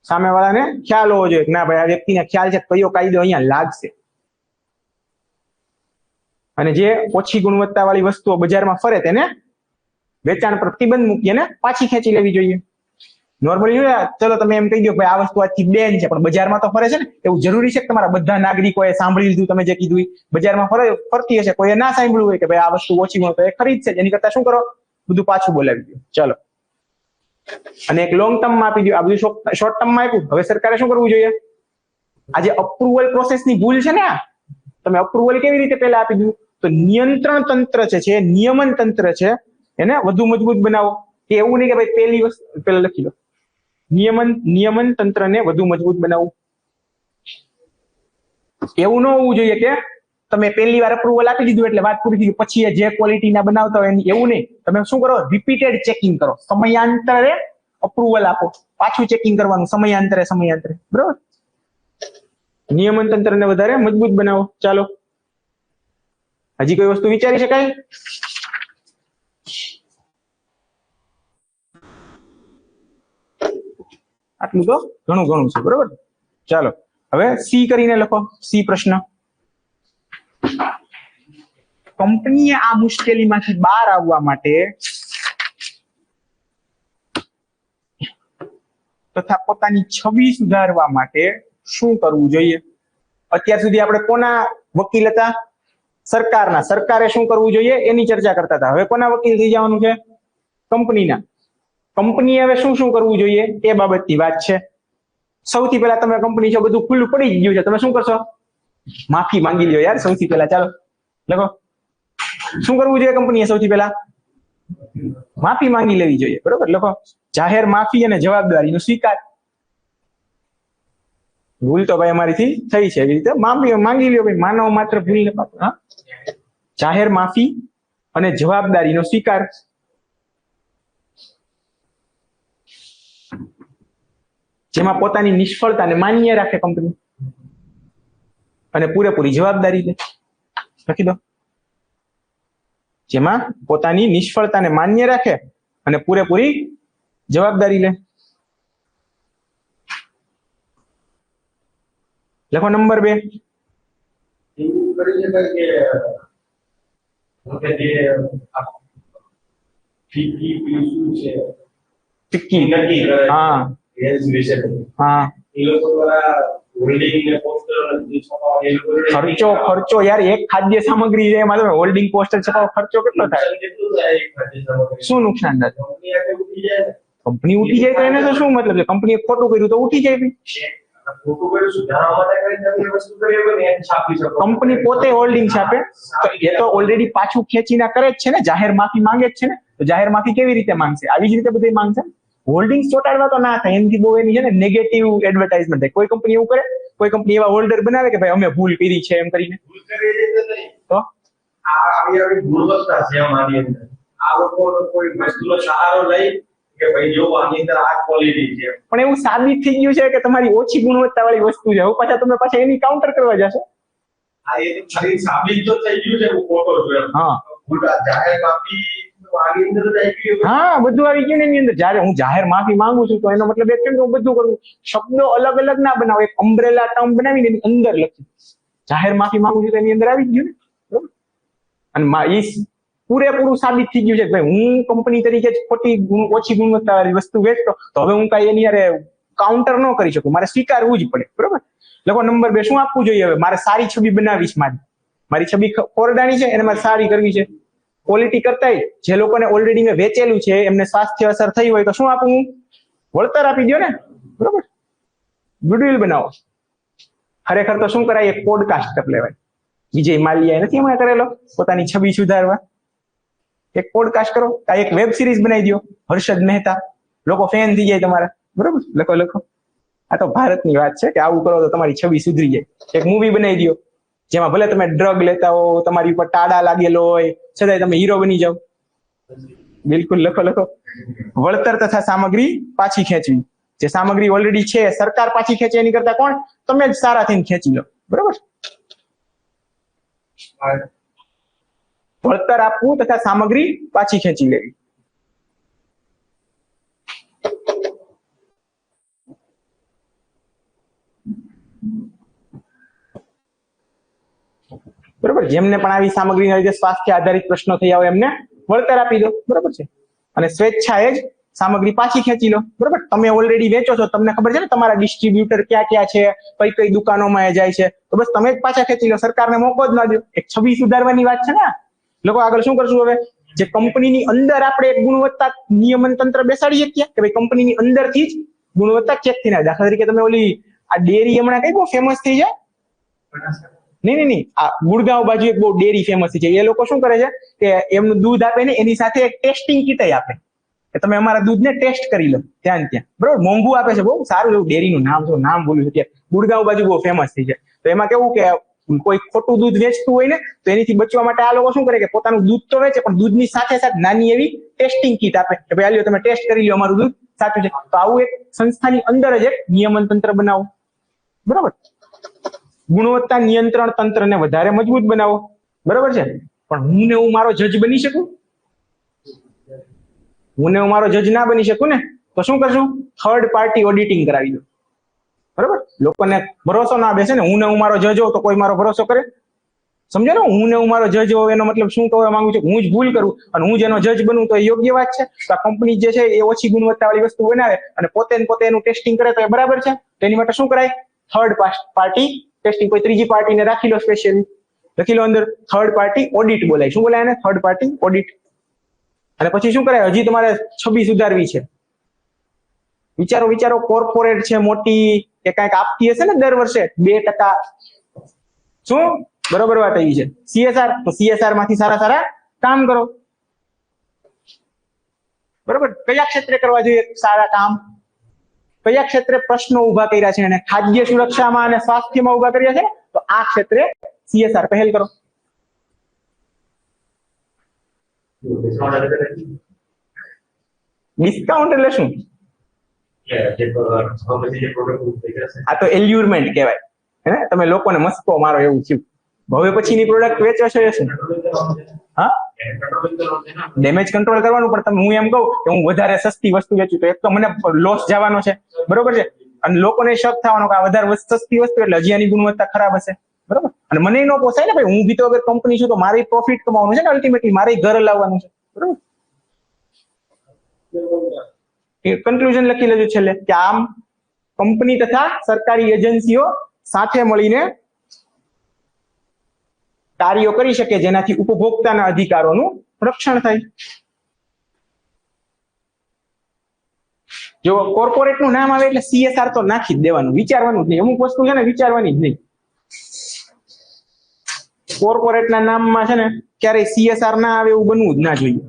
S1: સામેવાળાને ખ્યાલ હોવો જોઈએ કે ના ભાઈ આ વ્યક્તિને ખ્યાલ છે કયો કાયદો અહીંયા લાગશે. અને જે ઓછી ગુણવત્તા વાળી વસ્તુઓ બજારમાં ફરે તેને વેચાણ પ્રતિબંધ મૂકીને પાછી ખેંચી લેવી જોઈએ. નોર્મલી ચલો તમે એમ કહી દો ભાઈ આ વસ્તુ આજથી બેન છે, પણ બજારમાં તો ફરે છે ને. એવું જરૂરી છે કે તમારા બધા નાગરિકોએ સાંભળી લીધું? તમે જે કીધું બજારમાં ફરતી હશે, કોઈએ ના સાંભળ્યું હોય કે ભાઈ આ વસ્તુ ઓછી ગુણવત્તા એ ખરીદશે, એની કરતા શું કરો? બધું પાછું બોલાવી દો. ચાલો, અને એક લોંગ ટર્મમાં આપી દો. આ બધું શોર્ટ ટર્મમાં આપ્યું. હવે સરકારે શું કરવું જોઈએ? આ જે અપ્રુવલ પ્રોસેસની ભૂલ છે ને, તમે અપ્રુવલ કેવી રીતે પહેલા આપી દીધું? તો નિયંત્રણ તંત્ર છે, નિયમન તંત્ર છે, એને વધુ મજબૂત બનાવો. કે એવું નહીં કે ભાઈ પહેલી વસ્તુ પેલા લખી લો, નિયમન તંત્રને વધુ મજબૂત બનાવવું. એવું ન હોવું જોઈએ કે તમે પહેલી વાર અપ્રુવલ આપી દીધું એટલે વાત પૂરી થઈ ગઈ, પછી જે ક્વોલિટીના બનાવતા હોય એવું નહીં. તમે શું કરો, રિપીટેડ ચેકિંગ કરો, સમયાંતરે અપ્રુવલ આપો, પાછું ચેકિંગ કરવાનું સમયાંતરે, બરોબર. નિયમન તંત્રને વધારે મજબૂત બનાવો. ચાલો, હજી કોઈ વસ્તુ વિચારી શકાય? આટલું તો ઘણું છે, બરોબર. ચાલો હવે સી કરીને લખો. સી પ્રશ્ન, કંપનીએ આ મુશ્કેલીમાંથી બહાર આવવા માટે તથા પોતાની છબી સુધારવા માટે શું કરવું જોઈએ? અત્યાર સુધી આપણે કોના વકીલ હતા? સરકારના. સરકારે શું કરવું જોઈએ એની ચર્ચા કરતા હતા. હવે કોના વકીલ થઈ જવાનું છે? કંપનીના. કંપનીએ હવે શું કરવું જોઈએ એ બાબતની વાત છે. સૌથી પહેલા તમે કંપની છો, બધું ખુલ્લું પડી ગયું છે, તમે શું કરશો? માફી માંગી લ્યો યાર સૌથી પહેલા. ચાલો લખો, શું કરવું જોઈએ કંપનીએ? સૌથી પહેલા માફી માંગી લેવી જોઈએ, બરોબર. લખો, જાહેર માફી અને જવાબદારીનો સ્વીકાર. ભૂલ તો ભાઈ અમારીથી થઈ છે, એવી રીતે માફી માંગી લ્યો ભાઈ, માનવ માત્ર ભૂલ ને પાત્ર. હા, જાહેર માફી અને જવાબદારીનો સ્વીકાર. જેમાં પોતાની નિષ્ફળતાને માન્ય રાખે કંપની અને પૂરેપૂરી જવાબદારી લે. લખી દો, જેમાં પોતાની નિષ્ફળતાને માન્ય રાખે અને પૂરેપૂરી જવાબદારી લે. લખો નંબર 2.
S2: એવું કરી શકાય કે
S1: ટિક્કી. હા હા, ખર્ચો યાર, એક ખાદ્ય સામગ્રી છે એમાં તમે હોલ્ડિંગ પોસ્ટર છપાવો, ખર્ચો કેટલો થાય? શું નુકસાન થાય? કંપની ઉઠી જાય તો એને તો શું મતલબ છે? કંપનીએ ખોટું કર્યું તો ઉઠી જાય. કંપની પોતે હોલ્ડિંગ છાપે તો એ તો ઓલરેડી પાછું ખેંચીને કરે જ છે ને, જાહેર માફી માંગે જ છે ને. તો જાહેર માફી કેવી રીતે માંગશે? આવી જ રીતે બધું માંગશે. હોલ્ડિંગ ચોટાડવા તો ના થાય, એનાથી બહુ એની છે ને નેગેટિવ એડવર્ટાઇઝમેન્ટ થાય. કોઈ કંપની એવું કરે, કોઈ કંપની એવા હોલ્ડર બનાવે કે ભાઈ અમે ભૂલ કરી છે એમ કરીને. તો
S2: ગુણવત્તા છે અમારી અંદર. આ લોકો કોઈ વસ્તુનો સહારો લઈ કે ભાઈ જો આની અંદર આ ક્વોલિટી છે,
S1: પણ એવું સાબિત થઈ ગયું છે કે તમારી ઓછી ગુણવત્તા વાળી વસ્તુ છે, હવે પાછા તમે એની કાઉન્ટર કરવા જશો.
S2: આ એ તો ખાલી સાબિત તો થઈ ગયું છે, હું ખોટો છું એમ.
S1: હા,
S2: જાહેર માફી આની અંદર જ આવી ગયું.
S1: હા, બધું આવી ગયું ને એની અંદર. જ્યારે હું જાહેર માફી માંગુ છું તો એનો મતલબ એ છે કે હું બધું કરું. શબ્દો અલગ અલગ ના બનાવો, એક અમ્બ્રેલા ટર્મ બનાવીને એની અંદર લખી જાહેર માફી માંગુ છું તો એની અંદર આવી ગયું ને, બરોબર. અને પૂરેપૂરું સાબિત થઈ ગયું છે કે ભાઈ હું કંપની તરીકે જ ખોટી ઓછી ગુણવત્તા વાળી વસ્તુ વેચતો, તો હવે હું કઈ એની યારે કાઉન્ટર ન કરી શકું, મારે સ્વીકારવું જ પડે, બરોબર. લખો નંબર 2, શું આપવું જોઈએ? હવે મારે સારી છબી બનાવીશ, મારી છબી ખોરડાની છે એને મારે સારી કરવી છે. ક્વોલિટી કરતા જે લોકોને ઓલરેડી મેં વેચેલું છે એમને સ્વાસ્થ્ય અસર થઈ હોય તો શું આપું? વળતર આપી દો ને, બરોબર. ગુડવિલ બનાવો. ખરેખર તો શું કરાય? એક પોડકાસ્ટ કરી લેવાય. વિજય માલ્યાએ નથી હમણાં કરેલો પોતાની છબી સુધારવા? એક પોડકાસ્ટ કરો, એક વેબ સિરીઝ બનાવી દો, હર્ષદ મહેતા, લોકો ફેન થઈ જાય તમારા, બરોબર. લખો, આ તો ભારતની વાત છે કે આવું કરો તો તમારી છબી સુધરી જાય. એક મૂવી બનાવી દો જેમાં ભલે તમે ડ્રગ લેતા હો, તમારી ઉપર ટાડા લાગેલો હોય, છતાંય તમે હીરો બની જાઓ. બિલકુલ, લખો. વળતર તથા સામગ્રી પાછી ખેંચવી. જે સામગ્રી ઓલરેડી છે સરકાર પાછી ખેંચે એની કરતા કોણ? તમે જ સારા થઈને ખેંચી લો, બરોબર. વળતર આપવું તથા સામગ્રી પાછી ખેંચી લેવી. બરોબર. જેમને પણ આવી સામગ્રીના લીધે સ્વાસ્થ્ય આધારિત પ્રશ્નો થયા હોય એમને વળતર આપી દો, બરોબર છે. અને સ્વેચ્છાએ જ સામગ્રી પાછી ખેંચી લો, બરોબર. તમે ઓલરેડી વેચો છો, તમને ખબર છે ને તમારા ડિસ્ટ્રીબ્યુટર ક્યાં છે, કઈ દુકાનોમાં એ જાય છે, તો બસ તમે જ પાછા ખેંચી લો, સરકારને મોકો જ ના દો. એક છબી સુધારવાની વાત છે ને. લોકો આગળ શું કરશું? હવે જે કંપનીની અંદર આપણે એક ગુણવત્તા નિયમન તંત્ર બેસાડીએ કે ભાઈ કંપનીની અંદરથી જ ગુણવત્તા ચેક થઈને આવે. દાખલા તરીકે તમે ઓલી આ ડેરી હમણાં કઈ બહુ ફેમસ થઈ છે? નહીં, આ ગુડગાંવ બાજુ એક બહુ ડેરી ફેમસ છે. એ લોકો શું કરે છે કે એમનું દૂધ આપે ને એની સાથે એક ટેસ્ટિંગ કીટ આપે. કે તમે અમારા દૂધને ટેસ્ટ કરી લો ત્યાં. બરોબર, મોંઘું આપે છે, બહુ સારું એવું ડેરીનું નામ બોલ્યું છે, ગુડગાંવ બાજુ બહુ ફેમસ થઈ છે. તો એમાં કેવું કે કોઈ ખોટું દૂધ વેચતું હોય ને તો એનીથી બચવા માટે આ લોકો શું કરે કે પોતાનું દૂધ તો વેચે પણ દૂધની સાથે સાથે નાની એવી ટેસ્ટિંગ કીટ આપે કે ભાઈ આલ્યો તમે ટેસ્ટ કરી લો અમારું દૂધ સાચું છે. તો આવું એક સંસ્થાની અંદર જ એક નિયમન તંત્ર બનાવો. બરાબર, ગુણવત્તા નિયંત્રણ તંત્રને વધારે મજબૂત બનાવો. બરાબર છે, પણ હું ને હું મારો જજ બની શકું? હું ને હું મારો જજ ના બની શકું ને, તો શું કરશું? થર્ડ પાર્ટી ઓડિટિંગ કરાવી દો. બરાબર, લોકોને ભરોસો ના બેસે ને, હું ને હું મારો જજ હોઉં તો કોઈ મારો ભરોસો કરે? સમજો ને, હું ને હું મારો જજ હોઉં એનો મતલબ શું કહેવા માંગુ છું? હું જ ભૂલ કરું અને હું જેનો જજ બનું તો એ યોગ્ય વાત છે? તો આ કંપની જે છે એ ઓછી ગુણવત્તા વાળી વસ્તુ બનાવે અને પોતે એનું ટેસ્ટિંગ કરે તો એ બરાબર છે? તો એની માટે શું કરાય? Third party testing. કોઈ ત્રીજી પાર્ટીને રાખી લો, સ્પેશિયલી લખી લો અંદર થર્ડ પાર્ટી ઓડિટ બોલાય. શું બોલાય એને? Third party audit. અને પછી શું કરાય? હજી તમારે છબી સુધારવી છે. વિચારો કોર્પોરેટ છે મોટી કે કઈક આપતી હશે ને દર વર્ષે 2%. શું બરોબર વાત એવી છે? CSR, તો CSR માંથી સારા કામ કરો. બરોબર, કયા ક્ષેત્રે કરવા જોઈએ સારા કામ? કયા ક્ષેત્રે પ્રશ્નો ઉભા કર્યા છે અને ખાદ્ય સુરક્ષામાં અને સ્વાસ્થ્યમાં ઉભા કર્યા છે, તો આ ક્ષેત્રે CSR પહેલ કરો. ડિસ્કાઉન્ટ એટલે શું? આ તો એલ્યુરમેન્ટ કહેવાય. હે, તમે લોકોને મસ્કો મારો એવું થયું. હવે પછીની પ્રોડક્ટ વેચો છો એ શું? હા, ડેમેજ કંટ્રોલ કરવાનું. પણ તમે હું એમ કહું કે હું વધારે સસ્તી વસ્તુ વેચું તો એક તો મને લોસ જવાનો છે. બરોબર છે, અને લોકોને શક થવાનો કે આ વધારે સસ્તી વસ્તુ એટલે હજી આની ગુણવત્તા ખરાબ હશે. બરોબર, અને મને ન પોસાય ને ભાઈ, હું બી તો અગર કંપની છું તો મારે પ્રોફિટ કમાવાનું છે ને, અલ્ટિમેટલી મારે ઘર લાવવાનું છે. બરોબર, કન્ક્લુઝન લખી લેજો છેલ્લે કે આમ કંપની તથા સરકારી એજન્સીઓ સાથે મળીને કાર્યો કરી શકે જેનાથી ઉપભોક્તાના અધિકારોનું રક્ષણ થાય. જો કોર્પોરેટ નું નામ આવે એટલે CSR તો નાખી જ દેવાનું, વિચારવાનું જ નહીં. અમુક વસ્તુ છે ને વિચારવાની જ નહીં. કોર્પોરેટ ના નામમાં છે ને ક્યારેય CSR ના આવે એવું બનવું જ ના જોઈએ.